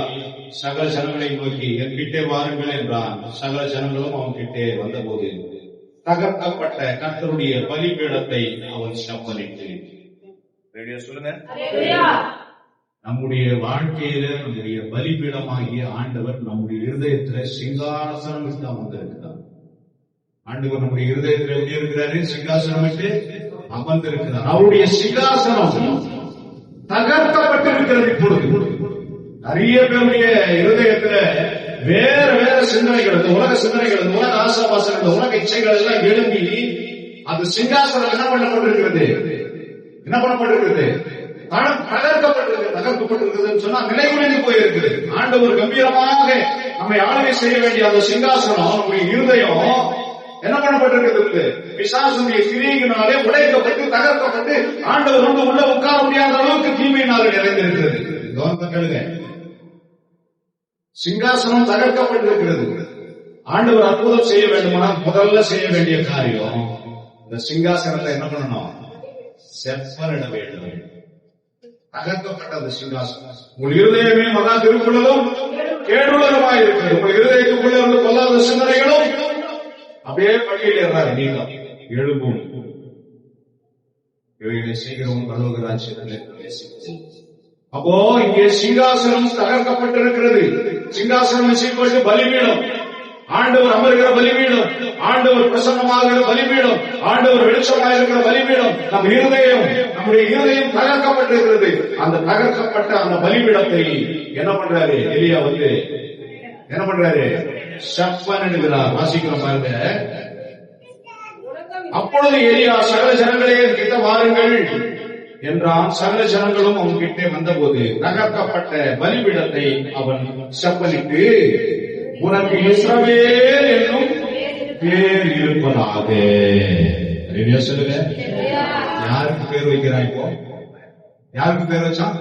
சகல ஜனங்களை நோக்கி என் கிட்டே வாருங்கள் என்றான். சகல ஜனங்களும் அவன் கிட்டே வந்தபோது தகர்க்கப்பட்ட கர்த்தருடைய பலிபீடத்தை அவன் செப்பனிட்டு. சொல்லுங்க, நம்முடைய வாழ்க்கையில நம்முடைய பலிபீடமாகிய ஆண்டவர் நம்முடைய இருதயத்துல சிங்காசனம் தான் வந்திருக்கிறார். ஆண்டவர் நம்முடைய இருதயத்தில் எப்படி இருக்கிறாரு? சிங்காசனம் விட்டு அமர்ந்திருக்கிறார். அவருடைய சிங்காசனம் தகர்க்கப்பட்டிருக்கிறது. இப்பொழுது நிறைய பேருடைய இருதயத்துல வேற வேற சிந்தனைகள், உலக சிந்தனைகள், உலக ஆசாபாசங்கள், உலக இச்சைகள் எல்லாம் எழுப்பி அது சிங்காசனம் என்ன பண்ணப்பட்டிருக்கிறது? என்ன பண்ணப்பட்டிருக்கிறது? தகர்க்கப்பட்டிருக்கிறது சொன்னா நிலைகுலைந்து போயிருக்கிறது. ஆண்டவர் கம்பீரமாக நம்மை ஆளுகை செய்ய வேண்டிய அந்த சிங்காசனம் நம்முடைய இருதயம் என்ன பண்ணப்பட்டிருக்கிறது? பிசாசுடைய கிரியையினாலே உடைக்கப்பட்டு தகர்க்கப்பட்டு ஆண்டவர் வந்து உள்ள உட்கார முடியாத அளவுக்கு தீமையினாலே நிறைந்திருக்கிறது. கவனத்தை கேளுங்க, சிங்காசனம் தகர்க்கப்பட்டிருக்கிறது. ஆண்டவர் அற்புதம் செய்ய வேண்டுமானால் முதல்ல செய்ய வேண்டிய காரியம் இந்த சிங்காசனத்தை என்ன பண்ணணும்? செப்பனிட வேண்டும். தகர்க்கப்பட்டது சிங்காசனம். உங்கள் இருதயமே மகா திருக்குள்ளதும் கேடுள்ளதுமாய் இருக்கிறது. உங்கள் இருதயத்துக்குள்ள இருந்து கொல்லாத சிந்தனைகளும் அப்படியே பள்ளியில் ஏறாரு. நீங்க எழுப்பும் இவைகளை சீக்கிரம் பரலோகராஜ்யத்திலே. அப்போ இங்கே சிங்காசனம் தகர்க்கப்பட்டிருக்கிறது. சிங்காசனம் சீக்கிரம் பலிபீடம், ஆண்டவர் அமர்கிற பலிபீடம், ஆண்டவர் பிரசன்னமாகிற பலிபீடம், ஆண்டவர் வெளிச்சமாக இருக்கிற பலிபீடம். நம் இருதயம், நம்முடைய இருதயம் தகர்க்கப்பட்டிருக்கிறது. அந்த தகர்க்கப்பட்ட அந்த பலிபீடத்தை என்ன பண்றாரு? எலியா வந்து என்ன பண்றாரு? செப்பனிடுகிறார். வாசிக்கிறோம் பாருங்க. அப்பொழுது எலியா சகல ஜனங்களே கிட்ட வாருங்கள் என்றான். சகல ஜனங்களும் அவன் கிட்டே வந்தபோது தகர்க்கப்பட்ட பலிபீடத்தை அவன் செப்பனிட்டு, உனக்கு இஸ்ரவேல் என்னும் பேர் இருப்பதாக. சொல்லுங்க, யாருக்கு பேர் வைக்கிறான்? இப்போ யாருக்கு பேர் வச்சான்?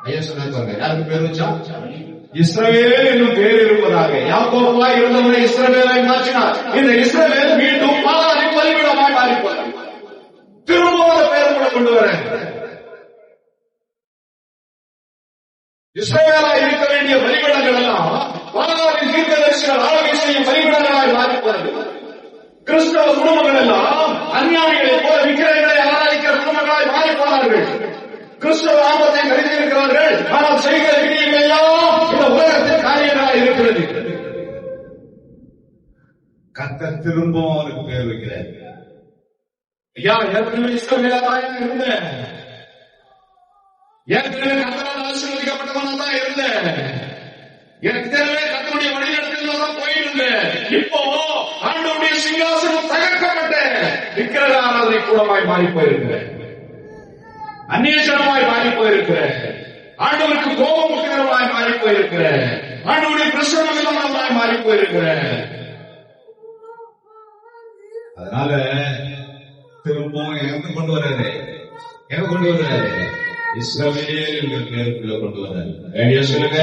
ஐயா சொன்னாங்க, யாருக்கு பேர் வச்சான்? இஸ்ரவேல் என்னும் பேர் இருப்பதாக. யாக்கோபாய் இருந்தவனை இஸ்ரவேலாய் மாற்றினார். இந்த இஸ்ரவேல் மீண்டும் பாகாலின் பலிபீடமாய் மாறிப்பார். திரும்ப பேர் கூட கொண்டு வர இஸ்ரவேலாய் இருக்க வேண்டிய பலிபீடங்கள் எல்லாம் பாகாலின் தீர்க்கதரிசிகள் ஆளுகை செய்யும் பலிபீடங்களாய் மாறிப்பார்கள். கிறிஸ்தவ குடும்பங்கள் எல்லாம் அஞ்ஞானிகளை போல விக்கிரகங்களை ஆராதிக்கிற குடும்பங்களாய் மாறிப்பார்கள். கிறிஸ்தவ நாமத்தை கருதியிருக்கிறார்கள், ஆனால் செய்கிற கிரியைகள் எல்லாம் இந்த உலகத்தின் காரியங்களாக இருக்கிறது. கர்த்தர் திரும்பவும் அவனுக்கு பேர் வைக்கிறார். ஐயா, ஏற்கனவே இஸ்ரவேலாக இருந்தேன், ஏற்கனவே கர்த்தரால் ஆசீர்வதிக்கப்பட்டவனா தான் இருந்தேன், ஏற்கனவே கர்த்தருடைய வழிநடத்தலில் தான் போயிருந்தேன். இப்போ ஆண்டவருடைய சிங்காசனம் தகர்க்கப்பட்ட விக்கிரக ஆராதனை கூடமாய் மாறி போயிருக்கிறேன், அந்நியஜனமாய் மாறி போயிருக்கிறேன், ஆண்டவருக்கு கோபம் முக்கியமாய் மாறி போயிருக்கிறேன், ஆண்டவருடைய பிரசன்னமாய் மாறி போயிருக்கிறேன். அதனால திரும்பவும் எங்க கொண்டு வர்றாரு? எங்க கொண்டு வர்றாரு? இஸ்ரவேல் என்ற பேருக்குள்ள கொண்டு வர்றாரு. ஐடியா சொல்லுங்க,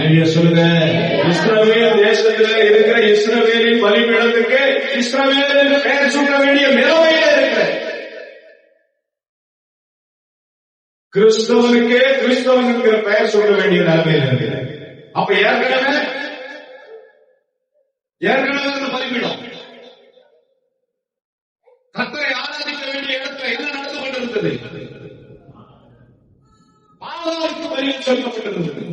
ஐடியா சொல்லுங்க. இஸ்ரவேல் தேசத்துல இருக்கிற இஸ்ரவேலின் பலிபீடத்துக்கு இஸ்ரவேல் என்று பெயர் சூட்ட வேண்டிய நிலைமையில இருக்கிற கிறிஸ்தவனுக்கே கிறிஸ்தவன் என்கிற பெயர் சொல்ல வேண்டிய நிலைமையில் இருக்கிறார். அப்ப ஏற்கனவே பலிபீடம் கர்த்தரை ஆராதிக்க வேண்டிய இடத்துல என்ன நடந்து கொண்டிருந்தது? பாலாவுக்கு பலியில் சொல்லப்பட்டிருந்தது.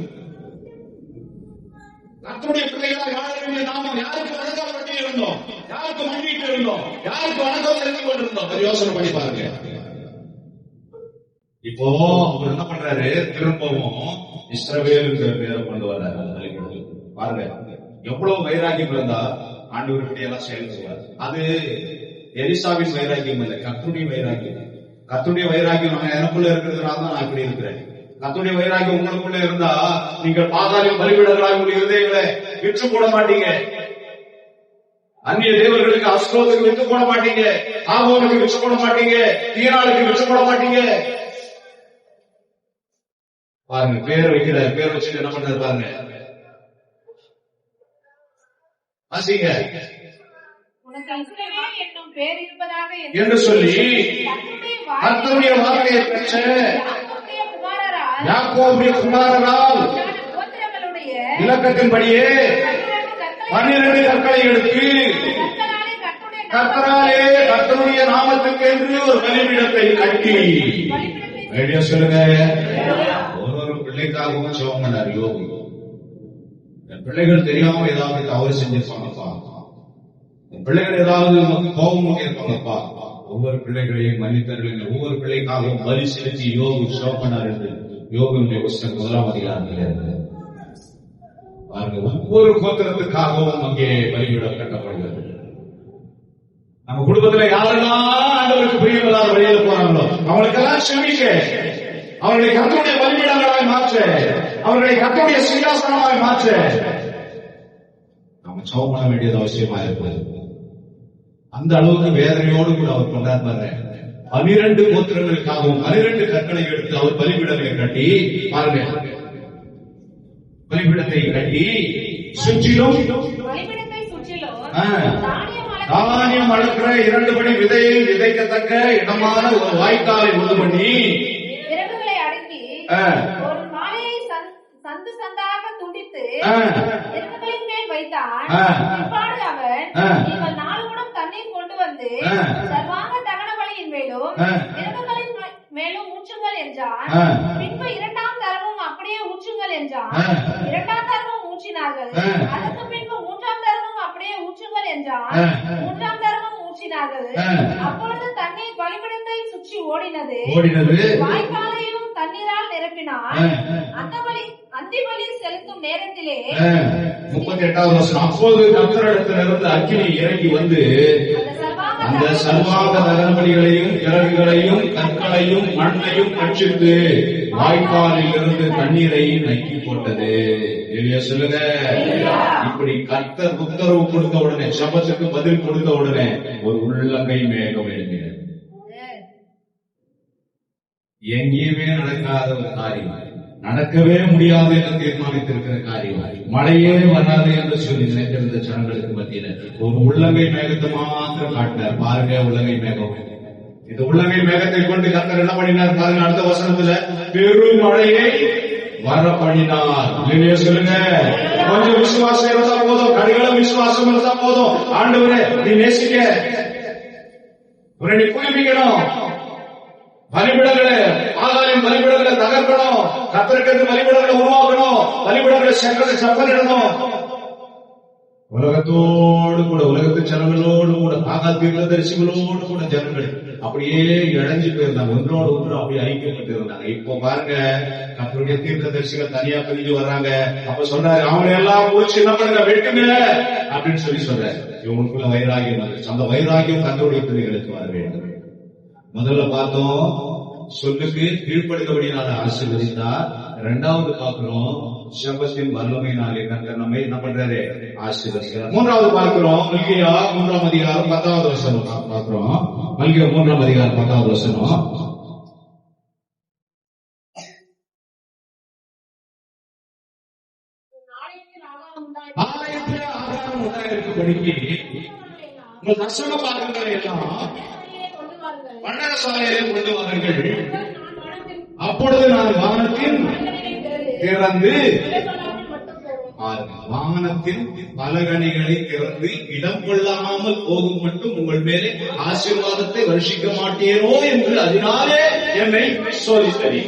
கர்த்தருடைய பிள்ளைகளாக வாழ வேண்டிய நாமம் யாருக்கு வணக்கப்பட்டு இருந்தோம், யாருக்கு மன்னிட்டு இருந்தோம், யாருக்கு வணக்கம் செலுத்தி கொண்டிருந்தோம்? யோசனை பண்ணி பாருங்க. இப்போ அவர் என்ன பண்றாரு? திரும்பவும் இஸ்ரவேல் பேரை கொண்டு வர்றாரு. பாருங்க, எவ்வளவு வைராக்கியம் இருந்தா ஆண்டவர்கிட்ட எல்லாம் செயல்படுவார். அது எலிசாவின் வைராக்கியம் இல்லை, கர்த்தருடைய வைராக்கியம். கர்த்தருடைய வைராக்கியம் நம்ம எனக்குள்ள இருக்கிறதுனால தான் நான் இப்படி இருக்கிறேன். கர்த்தருடைய வைராக்கியம் உங்களுக்குள்ள இருந்தா நீங்கள் பாதாளின் பலிபீடங்களாக உங்களுடைய இருதயங்களை விற்று போட மாட்டீங்க, அந்நிய தேவர்களுக்கு அஸ்தோத்துக்கு விற்று போட மாட்டீங்க, ஆகோனுக்கு விற்று போட மாட்டீங்க, தீனாளுக்கு விற்று போட மாட்டீங்க. பாருங்க, பேர் வைக்கிற பேர் வச்சுட்டு என்ன பண்றது பாருங்க. வாசிங்க. என்று சொல்லி கர்த்தருடைய வார்த்தையை பெற்ற யாக்கோபுடைய குமாரரால் இலக்கத்தின்படியே 12 கற்களை எடுத்து கர்த்தராலே கர்த்தருடைய நாமத்துக்கு என்று ஒரு பலிபீடத்தை கட்டி சொல்லுங்க. ஒரு பிள்ளைக்காகவும் ஜெபம் பண்ணார் யோபு. பிள்ளைகள் தெரியாம ஏதாவது தவறு செஞ்சிருப்பாங்கப்பா, பிள்ளைகள் ஏதாவது நமக்கு கோபம் பண்ணியிருப்பாங்கப்பா, ஒவ்வொரு பிள்ளைகளையும் மன்னித்தர்கள், ஒவ்வொரு பிள்ளைக்காகவும் பலி செலுத்தி யோபு ஜெபம் பண்ணார் என்று யோபுடைய புஸ்தகம் 1ஆம் அதிகாரத்தில் பாருங்க. ஒவ்வொரு கோத்திரத்துக்காகவும் அங்கே பலிபீடம் கட்டப்படுகிறது. நம்ம குடும்பத்தில் யாரெல்லாம் ஆண்டவருக்கு பிரியமில்லாத வழியில போறாங்களோ அவங்களுக்கெல்லாம் செமிக்க, அவர்களை கர்த்தருடைய பலிபீடங்களாய் மாற்ற, அவர்களை கர்த்தருடைய சிங்காசனமாய் மாற்ற நம்ம ஜெபம் பண்ண வேண்டியது அவசியமா இருப்பது. அந்த அளவுக்கு வேதனையோடு கூட அவர் கொண்டாடுறாரு. 12 கோத்திரங்களுக்காகவும் 12 கற்களை எடுத்து அவர் பலிபீடங்களை கட்டி பாருங்க, பலிபீடத்தை கட்டி சுற்றிலும் தானியம் வளர்க்கிற 2 படி விதையை விதைக்கத்தக்க இடமான ஒரு வாய்க்காலை உண்டு பண்ணி ஒரு மாலையை சந்து சந்தாக துண்டித்து எருமைகளின் மேல் வைத்தான். பிற்பாடு அவன், நீங்கள் 4 குடம் தண்ணீர் கொண்டு வந்து சர்வாங்க தகன பலியின் மேலும் எருமைகளின் மேலும் ஊற்றுங்கள் என்றான். பின்பு 2ஆம் தரமும் அப்படியே ஊற்றுங்கள் என்றான். 2ஆம் தரமும் ஊற்றினார்கள். அதற்கு பின்பு 3ஆம் தரமும் அப்படியே ஊற்றுங்கள் என்றான். 3ஆம் தரமும் ஊற்றினார்கள். அப்பொழுது தண்ணீர் பலிபீடத்தை சுற்றி ஓடினது. வாய்க்காலையும் தண்ணீரால் நிரப்பினார். அந்தி பலி செலுத்தும் நேரத்திலே 38வது வசனம், அப்போது கர்த்தரிடத்திலிருந்து அக்கினி இறங்கி வந்து அந்த சர்வாங்க தகன பலிகளையும் விறகுகளையும் கற்களையும் மண்ணையும் பட்சித்து வாய்க்காலில் இருந்து தண்ணீரை நக்கி போட்டது. எளிய சொல்லுங்க. இப்படி கர்த்தர் உத்தரவு கொடுத்த உடனே, சபத்துக்கு பதில் கொடுத்த உடனே ஒரு உள்ளங்கை மேகம் எழுதினது. எங்கேயுமே நடக்காத ஒரு காரியம், நடக்கவே முடியாது என்று தீர்மானித்திருக்கிற காரியம், மழையே வராது என்று சொல்லி நினைத்திருந்த ஜனங்களுக்கு மத்தியில ஒரு உள்ளங்கை மேகத்தை மாத்திரம் காட்டினார். பாருங்க, உள்ளங்கை மேகம். இந்த உள்ளங்கை மேகத்தை கொண்டு கர்த்தர் என்ன பண்ணினார் பாருங்க. அடுத்த வசனத்துல பெரும் மழையை வர பண்ணினார். இல்லையே சொல்லுங்க. கொஞ்சம் விசுவாசம் இருந்தா போதும், கடிகளம் விசுவாசம் இருந்தா போதும். ஆண்டவரே நீ நேசிக்க, நீ புதுப்பிக்கணும், பலிபீடங்களை ஆதாயம் பலிபீடங்களை தகர்க்கணும், கர்த்தருக்கு பலிபீடங்களை உருவாக்கணும், பலிபீடங்களை செப்பனிடணும். உலகத்தோடு கூட, உலகத்து ஜனங்களோடு கூட, தீர்க்கதரிசிகளோடு கூட ஜனங்கள் அப்படியே இழைஞ்சு போயிருந்தாங்க, ஒன்றோடு ஒன்று அப்படியே ஐக்கியப்பட்டு இருந்தாங்க. இப்போ பாருங்க, கர்த்தருடைய தீர்க்கதரிசிகள் தனியா பிரிஞ்சு வர்றாங்க. அப்ப சொல்றாரு, அவங்களை எல்லாம் முடிச்சு என்ன பண்ணுங்க, வெட்டுங்க அப்படின்னு சொல்லி சொல்றாரு. இவங்களுக்குள்ள வைராகியம் வந்துச்சு. அந்த வைராகியம் கர்த்தருடைய பிள்ளைகளுக்கு வர வேண்டும். முதல்ல பார்த்தோம், சொல்லுக்கு கீழ்ப்படுத்தபடினால ஆசீர்வதித்தார். 2வது பார்க்கிறோம், சபத்தின் வல்லமையினாலே கர்த்தர் நம்மை என்ன பண்றாரு, ஆசீர்வதிக்கிறார். 3வது பார்க்கிறோம், மல்கியா 3ஆம் அதிகாரம் 10வது வசனம் பார்க்கிறோம். மல்கியா 3ஆம் அதிகாரம் 10வது வசனம். ஆலயத்தில் ஆகாரம் உண்டாயிருக்கும்படிக்கு உங்கள் தர்சன பாகங்களை எல்லாம் பண்டகசாலையிலே கொண்டு வாருங்கள். அப்பொழுது நான் வானத்தின் திறந்து, வானத்தின் பலகணிகளை திறந்து இடம் கொள்ளாமல் போகும் மட்டும் உங்கள் மேலே ஆசீர்வாதத்தை வருஷிக்க மாட்டேனோ என்று அதனாலே என்னை சோதித்தறி.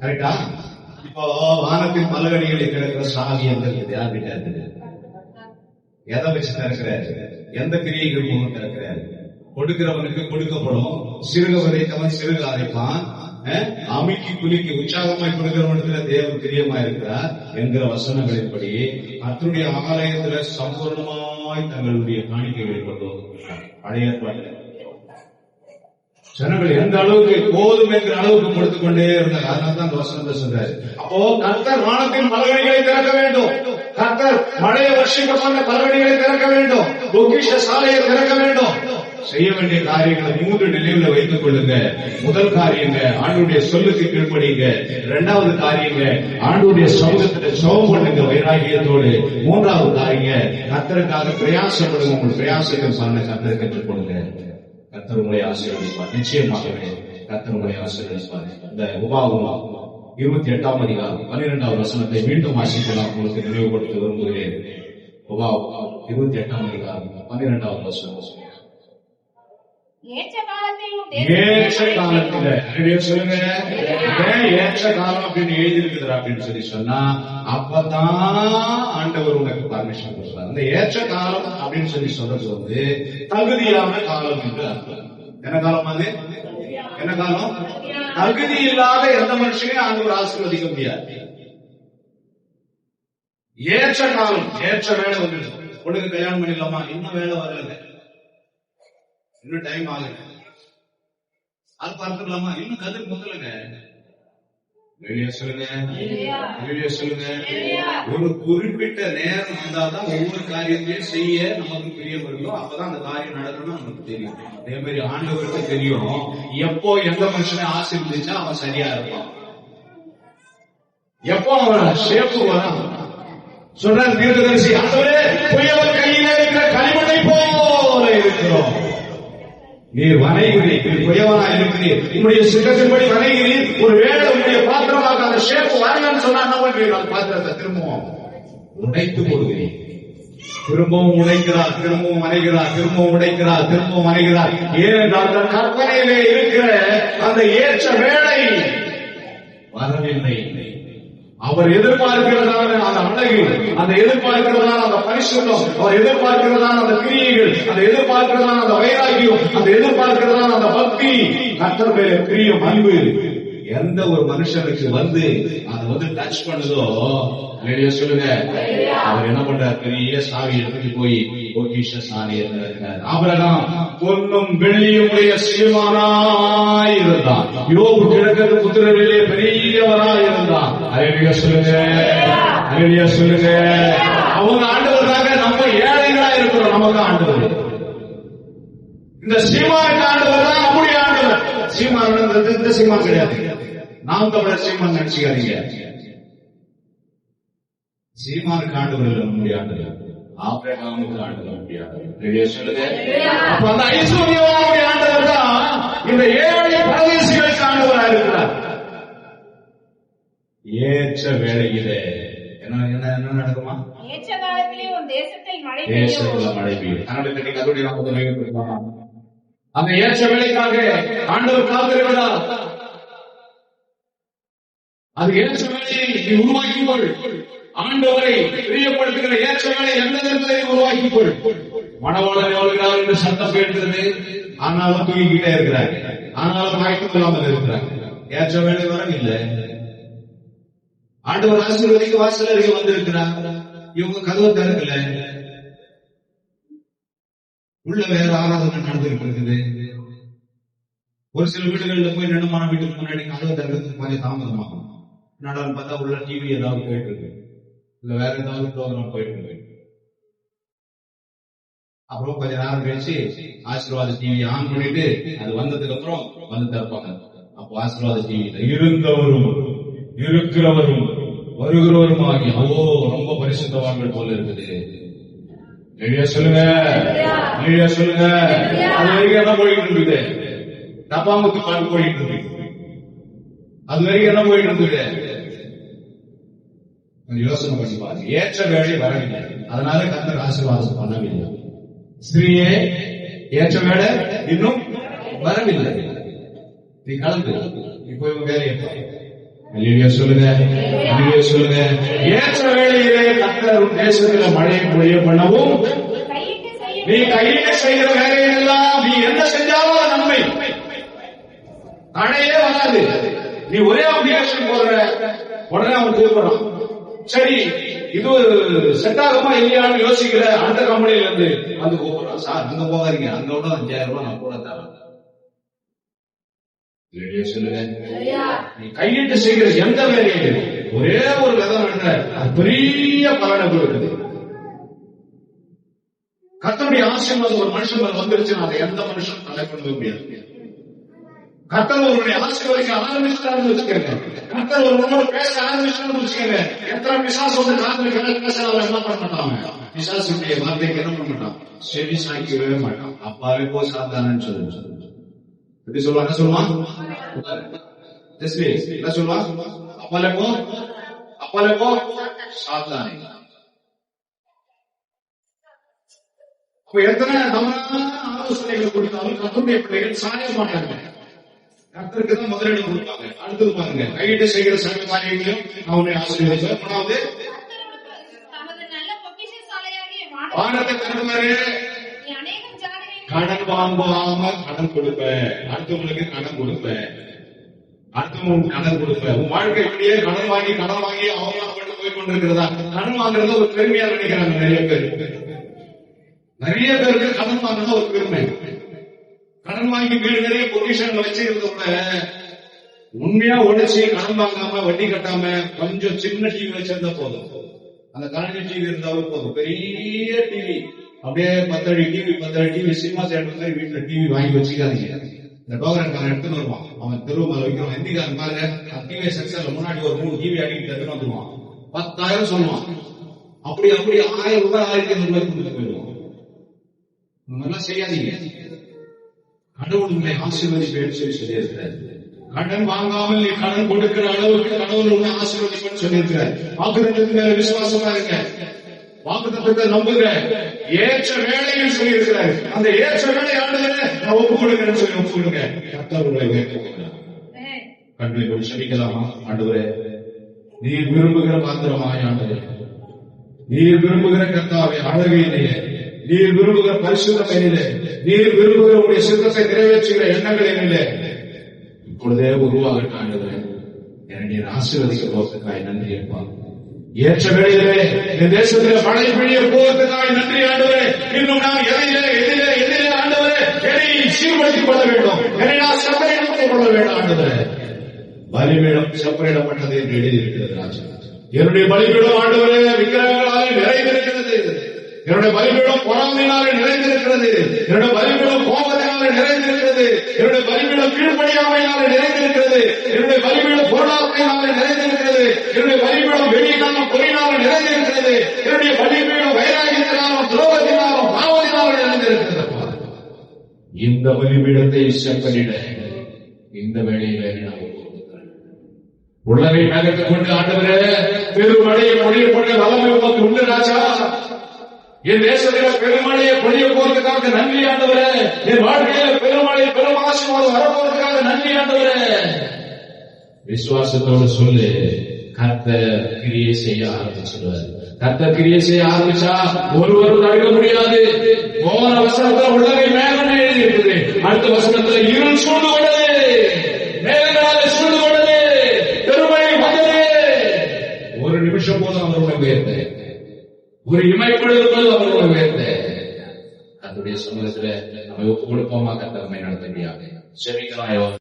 கரெக்டா? இப்போ வானத்தின் பலகணிகளை திறக்கிற சாவி எந்த யார் கிட்ட இருக்குது? எதை வச்சு திறக்கிறாரு? எந்த கிரியைகள் மூலம் திறக்கிறாரு? கொடுக்கிறவனுக்கு கொடுக்கப்படும், சிறுக விதைத்தவன் சிறுக அரைப்பான், அமுக்கி குலுக்கி உற்சாகமாய் கொடுக்கிறவனுக்கு தேவன் பிரியமா இருக்கிறார் என்கிற வசனங்களின்படி கர்த்தருடைய ஆலயத்துல சம்பூர்ணமாய் தங்களுடைய காணிக்கைகளை கொண்டு வந்திருக்கிறார். பழைய ஏற்பாட்டில் ஜனங்கள் எந்த அளவுக்கு போதும் என்கிற அளவுக்கு கொடுத்துக் கொண்டே இருந்தார். அதனால தான் அந்த வசனத்தை சொல்றாரு. அப்போ கர்த்தர் வானத்தின் பலகணிகளை திறக்க வேண்டும், கர்த்தர் மழையை வருஷிக்கமான பலகணிகளை திறக்க வேண்டும், பொக்கிஷ சாலையை திறக்க வேண்டும். செய்ய வேண்டிய காரியங்களை 3 நிலையில வைத்துக் கொள்ளுங்க. முதல் காரியங்க, ஆண்டுடைய சொல்லுக்கு கீழ்ப்படிங்க. 2வது காரியங்க, ஆண்டுடைய சமூகத்துல ஜெபம் பண்ணுங்க வைராகியத்தோடு. 3வது காரியங்க, கர்த்தருக்காக பிரயாசப்படுங்க. உங்கள் பிரயாசங்கள் பண்ண கர்த்தரை கற்றுக் கொடுங்க. கர்த்தர் உங்களை ஆசீர்வதிப்பார். நிச்சயமாகவே கர்த்தர் உங்களை ஆசீர்வதிப்பார். இந்த உபாகமம் 28ஆம் அதிகாரம் 12வது வசனத்தை மீண்டும் வாசிக்கலாம். உங்களுக்கு நினைவுபடுத்த விரும்புகிறேன். உபாகமம் 28ஆம் அதிகாரம் 12வது வசனம். ஏற்ற காலத்தில் சொல்லுங்க, ஏற்ற காலம் அப்படின்னு எழுதி இருக்குது அப்படின்னு சொன்னா அப்பதான் ஆண்டவர் உனக்கு பர்மிஷன் கொடுத்தார். அந்த ஏற்ற காலம் அப்படின்னு சொல்றது தகுதியான காலம் என்று அர்த்தம். என்ன காலம் அது? என்ன காலம்? தகுதி இல்லாத எந்த மனுஷனையும் ஆண்டவர் ஆசீர்வதிக்க முடியாது. ஏற்ற காலம், ஏற்ற வேலை வந்து பொண்ணுக்கு கல்யாணம் பண்ணிடலாமா? இன்னும் வேலை வரல, இன்னும் டைம் ஆகுங்க. அது பார்த்துக்கலாமா? இன்னும் கதிர் முதலுங்க. வெளியே சொல்லுங்க, வெளியே சொல்லுங்க. ஒரு குறிப்பிட்ட நேரம் வந்தாதான் ஒவ்வொரு காரியத்தையும் செய்ய நமக்கு பிரியம் இருக்கும். அப்பதான் அந்த காரியம் நடக்கணும்னு நமக்கு தெரியும். அதே மாதிரி ஆண்டவருக்கு தெரியும் எப்போ எந்த மனுஷனை ஆசீர்வதிச்சா அவன் சரியா இருப்பான், எப்போ அவன் ஷேப்பு வரான். சொல்ற தீர்க்கதரிசி, ஆண்டவரே புயல் கையில இருக்கிற களிமண்ணை போல இருக்கிறோம். நீர் வரைகிறீர், நீர் புயவனா இருக்கிறீர், உங்களுடைய சித்தத்தின்படி வரைகிறீர். ஒரு வேளை உங்களுடைய பாத்திரமாக அந்த ஷேப் வரலன்னு சொன்னா என்ன பண்றீங்க? அந்த பாத்திரத்தை திரும்பவும் உடைத்து போடுகிறீர். திரும்பவும் உடைக்கிறார், திரும்பவும் வரைகிறார், திரும்பவும் உடைக்கிறார், திரும்பவும் வரைகிறார். ஏனென்றால் அந்த கற்பனையிலே இருக்கிற அந்த ஏற்ற வேளை வரவில்லை. அவர் எதிர்பார்க்கிறதான அந்த அழகு, அந்த எதிர்பார்க்கிறதான அந்த பரிசுத்தம், அவர் எதிர்பார்க்கிறதான அந்த கிரியைகள், அந்த எதிர்பார்க்கிறதான அந்த வைராகியம், அந்த எதிர்பார்க்கிறதான அந்த பக்தி, கர்த்தர் மேல பிரியம், அன்பு எந்த ஒரு மனுஷனுக்கு வந்து அதை வந்து டச் பண்ணுதோ, வெளியே சொல்லுங்க, அவர் என்ன பண்றார்? பெரிய சாவி எடுத்துட்டு போய் பொக்கிஷ சாவி இருக்கிறார். ஆபிரகாம் பொன்னும் வெள்ளியுடைய சீமானாய் இருந்தான். யோபு கிழக்கு புத்திரரிலே பெரியவராய் இருந்தான். அல்லேலூயா சொல்லுங்க, அல்லேலூயா சொல்லுங்க. அவங்க ஆண்டவராக நம்ம ஏழைகளா இருக்கிறோம். நமக்கு ஆண்டவர் இந்த சீமானுக்கு ஆண்டவர் தான் நம்முடைய ஆண்டவர். சீமான் இந்த சீமான் கிடையாது. நாம் தமிழர் சீமான் நினைச்சுக்காதீங்க. சீமானுக்கு ஆண்டவர் இல்லை, நம்முடைய ஆண்டவர். ஆபிரகாமுக்கு ஆண்டவர் முடியாது. சொல்லுங்க. அப்ப அந்த ஐஸ்வர்யவானுடைய ஆண்டவர் தான் இந்த ஏழை பரதேசிகளுக்கு ஆண்டவராக இருக்கிறார். ஏற்ற வேளையிலே என்ன நடக்குமா? ஏற்ற காலத்திலே ஒரு தேசத்தில் மழை பெய்யும். அந்த ஏற்ற வேலைக்காக ஆண்டவர் காத்திருக்கிறார். அது ஏற்ற வேலையை நீ உருவாக்கிக்கொள். ஆண்டவரை பிரியப்படுத்துகிற ஏற்ற வேலை எந்த நேரத்தை உருவாக்கிக்கொள். மணவாளர் எவ்வளவு என்று சத்தம் கேட்கிறது, ஆனாலும் தூங்கிக்கிட்டே இருக்கிறாங்க, ஆனாலும் வாய்ப்பு இல்லாமல் இருக்கிறாங்க. ஏற்ற வேலை வரவில்லை. ஆண்டவர் ஆசீர்வதிக்க வாசல் அருகே வந்திருக்கிறார். இவங்க கதவை திறக்கல. உள்ள வேற ஆராதனை நடந்துகிட்டு இருக்குது. ஒரு சில வீடுகளில் போய் நடுமான வீட்டுக்கு முன்னாடி கதவை திறக்கிறதுக்கு கொஞ்சம் தாமதமாகும். என்னடான்னு பார்த்தா உள்ள டிவி ஏதாவது போயிட்டு இருக்கு, இல்ல வேற ஏதாவது ப்ரோக்ராம் போயிட்டு இருக்கு. அப்புறம் கொஞ்ச நேரம் கழிச்சு ஆசீர்வாத டிவி ஆன் பண்ணிட்டு அது வந்ததுக்கு அப்புறம் வந்து திறப்பாங்க. அப்போ ஆசீர்வாத டிவியில இருந்தவரும் இருக்கிறவரும் வருகிறவரும் ஆகி ரொம்ப பரிசுத்தவான்கள் போல இருக்குது. வெளியே சொல்லுங்க, வெளியே சொல்லுங்க. அது வரைக்கும் என்ன போயிட்டு இருக்குது? டப்பாமுத்து பாட்டு போயிட்டு இருக்கு. அது வரைக்கும் என்ன போயிட்டு இருக்குது? யோசனை பண்ணி பாருங்க. ஏற்ற வேலை வரவில்லை, அதனால கர்த்தர் ஆசீர்வாதம் பண்ணவில்லை. ஸ்திரீயே, ஏற்ற வேலை இன்னும் வரவில்லை, நீ கலந்து இப்போ இவங்க வேலையை சொல்லுங்க, சொல்லுங்க. ஏற்ற வேலையிலே கர்த்தர் தேசத்தில் மழையை பொழிய பண்ணவும், நீ கையிட்டு செய்கிற வேலையெல்லாம் நீ என்ன செஞ்சாலும் நன்மை, தடையே வராது. நீ ஒரே அப்ளிகேஷன் போடுற உடனே அவன் கூப்பிடுறான். சரி, இது செட் ஆகுமா இல்லையான்னு யோசிக்கிற அந்த கம்பெனில இருந்து வந்து கூப்பிடுறான். சார் அங்க போகாதீங்க, அங்க விட 5000 ரூபாய் நான் கூட தரேன். சொல்லுங்க. நீ கையிட்டு செய்கிற எந்த வேலையும் ஒரே ஒரு விதம் என்ற பெரிய பலனை கொடுக்குது. கர்த்தருடைய ஆசீர்வாதம் ஒரு மனுஷன் மேல வந்துருச்சுன்னா அதை எந்த மனுஷனும் தடை பண்ண முடியாது. கர்த்தர் ஒருவருடைய ஆசீர்வாதிக்க ஆரம்பிச்சுட்டாருன்னு வச்சுக்கோங்க, கர்த்தர் ஒருவரோட பேச ஆரம்பிச்சுட்டாருன்னு வச்சுக்கோங்க, எத்தனை பிசாசு வந்து காத்துல பேச அவர் என்ன பண்ண மாட்டாங்க, பிசாசுடைய வார்த்தைக்கு என்ன பண்ண மாட்டான், செவி சாய்க்கவே மாட்டான். அப்பாவே போ சாத்தானு சொல்லு. எப்படி சொல்லுவாங்க? சொல்லுவான் என்ன சொல்லுவான்? அப்பலப்போ சாத்தானே. அப்ப எத்தனை தவறான ஆலோசனைகள் கொடுத்தாலும் கர்த்தருடைய பிள்ளைகள் சாய மாட்டாங்க. கர்த்தருக்கு தான் முதலிடம் கொடுப்பாங்க. அடுத்தது பாருங்க, கையிட்டு செய்கிற சகல காரியங்களையும் அவனை ஆசீர்வதிப்பார். மூணாவது, தமது நல்ல பொக்கிஷசாலையாகிய வானத்தை திறந்தாரு. நீ அநேகம் ஜாதிகளின் கடன் வாங்காம கடன் கொடுப்பேன். அடுத்தவங்களுக்கு கடன் கொடுப்பேன். அடுத்தவங்களுக்கு கடன் கொடுப்பேன். உன் வாழ்க்கை இப்படியே கடன் வாங்கி அவமானப்பட்டு போய் கொண்டிருக்கிறதா? கடன் வாங்குறத ஒரு பெருமையா நினைக்கிறாங்க நிறைய பேர். நிறைய பேருக்கு கடன் வாங்குறத ஒரு பெருமை. கடன் வாங்கி வீடு நிறைய பொசிஷன்ல வச்சிருந்த கூட உண்மையா உழைச்சி கடன் வாங்காம வட்டி கட்டாம கொஞ்சம் சின்ன டிவி வச்சிருந்தா போதும். அந்த கரண்ட் டிவி இருந்தாலும் போதும். பெரிய டிவி அப்படியே 10 அடி டிவி சினிமா தேட்டர் மாதிரி வீட்டுல டிவி வாங்கி வச்சுக்காதீங்க. இந்த டோகரன் எடுத்துன்னு வருவான். அவன் தெருவு மேல வைக்கிறோம். எந்திக்காரன் பாருங்க, டிவி செக்ஷன்ல முன்னாடி ஒரு 3 டிவி அடிக்கிட்டு எடுத்துன்னு வந்துருவான். 10,000 சொல்லுவான். அப்படி 1000 ரூபாய் 1500 ரூபாய் கொடுத்து போயிடுவான். இதெல்லாம் செய்யாதீங்க. கடவுள் உங்களை ஆசீர்வதிப்பேன்னு சொல்லியிருக்கிறார். கடன் வாங்காமல் நீ கடன் கொடுக்கிற அளவுக்கு கடவுள் உன்னை ஆசீர்வதிப்பேன்னு சொல்லியிருக்கிறார். வாக்குத்தத்தத்தின் மேல விசுவாசமா இருக்க, வாக்குத்தத்தத்தை நம்புங்க. ஏற்ற வேலைன்னு சொல்லியிருக்கிறார். அந்த ஏற்ற வேலை ஆண்டுகளை நான் ஒப்பு கொடுக்கிறேன்னு சொல்லி ஒப்பு கொடுங்க. கர்த்தர் உங்களை உயர்த்துகிறார். கண்களை கொண்டு செபிக்கலாமா? ஆண்டவரே, நீர் விரும்புகிற பாத்திரமாய் ஆண்டவரே, நீர் விரும்புகிற கர்த்தாவே அழகையிலேயே, நீர் விரும்புகிற பரிசுத்தமையிலே, நீர் விரும்புகிற உடைய சித்தத்தை நிறைவேற்றுகிற எண்ணங்களிலே இப்பொழுதே உருவாகட்டும் ஆண்டவரே. என நீர் ஆசீர்வதிக்க போவதற்காய் நன்றி அப்பா. ஏற்ற வேளையிலே இந்த தேசத்தில் மழை பெய்ய போவதற்காய் நன்றி ஆண்டவரே. இன்னும் நான் எதிலே ஆண்டவரே என்னை சீர்படுத்திக் கொள்ள வேண்டும். என்னை நான் செப்பரேட் கொள்ள வேண்டும் ஆண்டவரே. பலிபீடம் செப்பரேடப்பட்டது என்று எழுதியிருக்கிறது ராஜா. என்னுடைய பலிபீடம் ஆண்டவரே விக்கிரகங்களாலே நிறைந்திருக்கிறது. என்னுடைய பலிபீடம் பொறாமையினாலே நிறைந்திருக்கிறது. என்னுடைய பலிபீடம் கோபத்தினாலே நிறைந்திருக்கிறது. என்னுடைய பலிபீடம் கீழ்ப்படியாமையினாலே நிறைந்திருக்கிறது. என்னுடைய பலிபீடம் பொருளாதாரத்தினாலே நிறைந்திருக்கிறது. என்னுடைய பலிபீடம் வெளியினாலும் பொறியினாலும் நிறைந்திருக்கிறது. என்னுடைய பலிபீடம் வைராகியத்தினாலும் துரோகத்தினாலும் பாவத்தினாலும் நிறைந்திருக்கிறது. இந்த பலிபீடத்தை செப்பனிட இந்த வேளையிலே நாம் உள்ளவை நகர்த்து கொண்டு ஆண்டவரே பெருமழையை பொழியப்பட்ட வல்லமை உமக்கு உண்டு ராஜா. என் தேசத்தில் பெருமழையை பொழிய போறதுக்காக நன்றி ஆண்டவரே. என் வாழ்க்கையில பெருமழை பெருமாசம் வரப்போறதுக்காக நன்றி ஆண்டவரே. விசுவாசத்தோடு சொல்லு. கர்த்தர் கிரியை செய்ய ஆரம்பிச்சிருவார். கர்த்தர் கிரியை செய்ய ஆரம்பிச்சா ஒருவரும் தடுக்க முடியாது. போன வசனத்துல உள்ளவை மேகமே எழுதி இருக்குது. அடுத்த வசனத்துல இருள் சூழ்ந்து கொண்டது, மேகங்களால சூழ்ந்து கொண்டது, பெருமழை வந்தது. ஒரு நிமிஷம் போதும் அவருடைய உயர்த்த, ஒரு இமைப்படுவது அவருடைய உயர்த்த. அதனுடைய சமூகத்துல நம்ம ஒப்பு கொடுப்போமா? கர்த்தர் நம்மை நடத்த முடியாது. செபிக்கலாம்.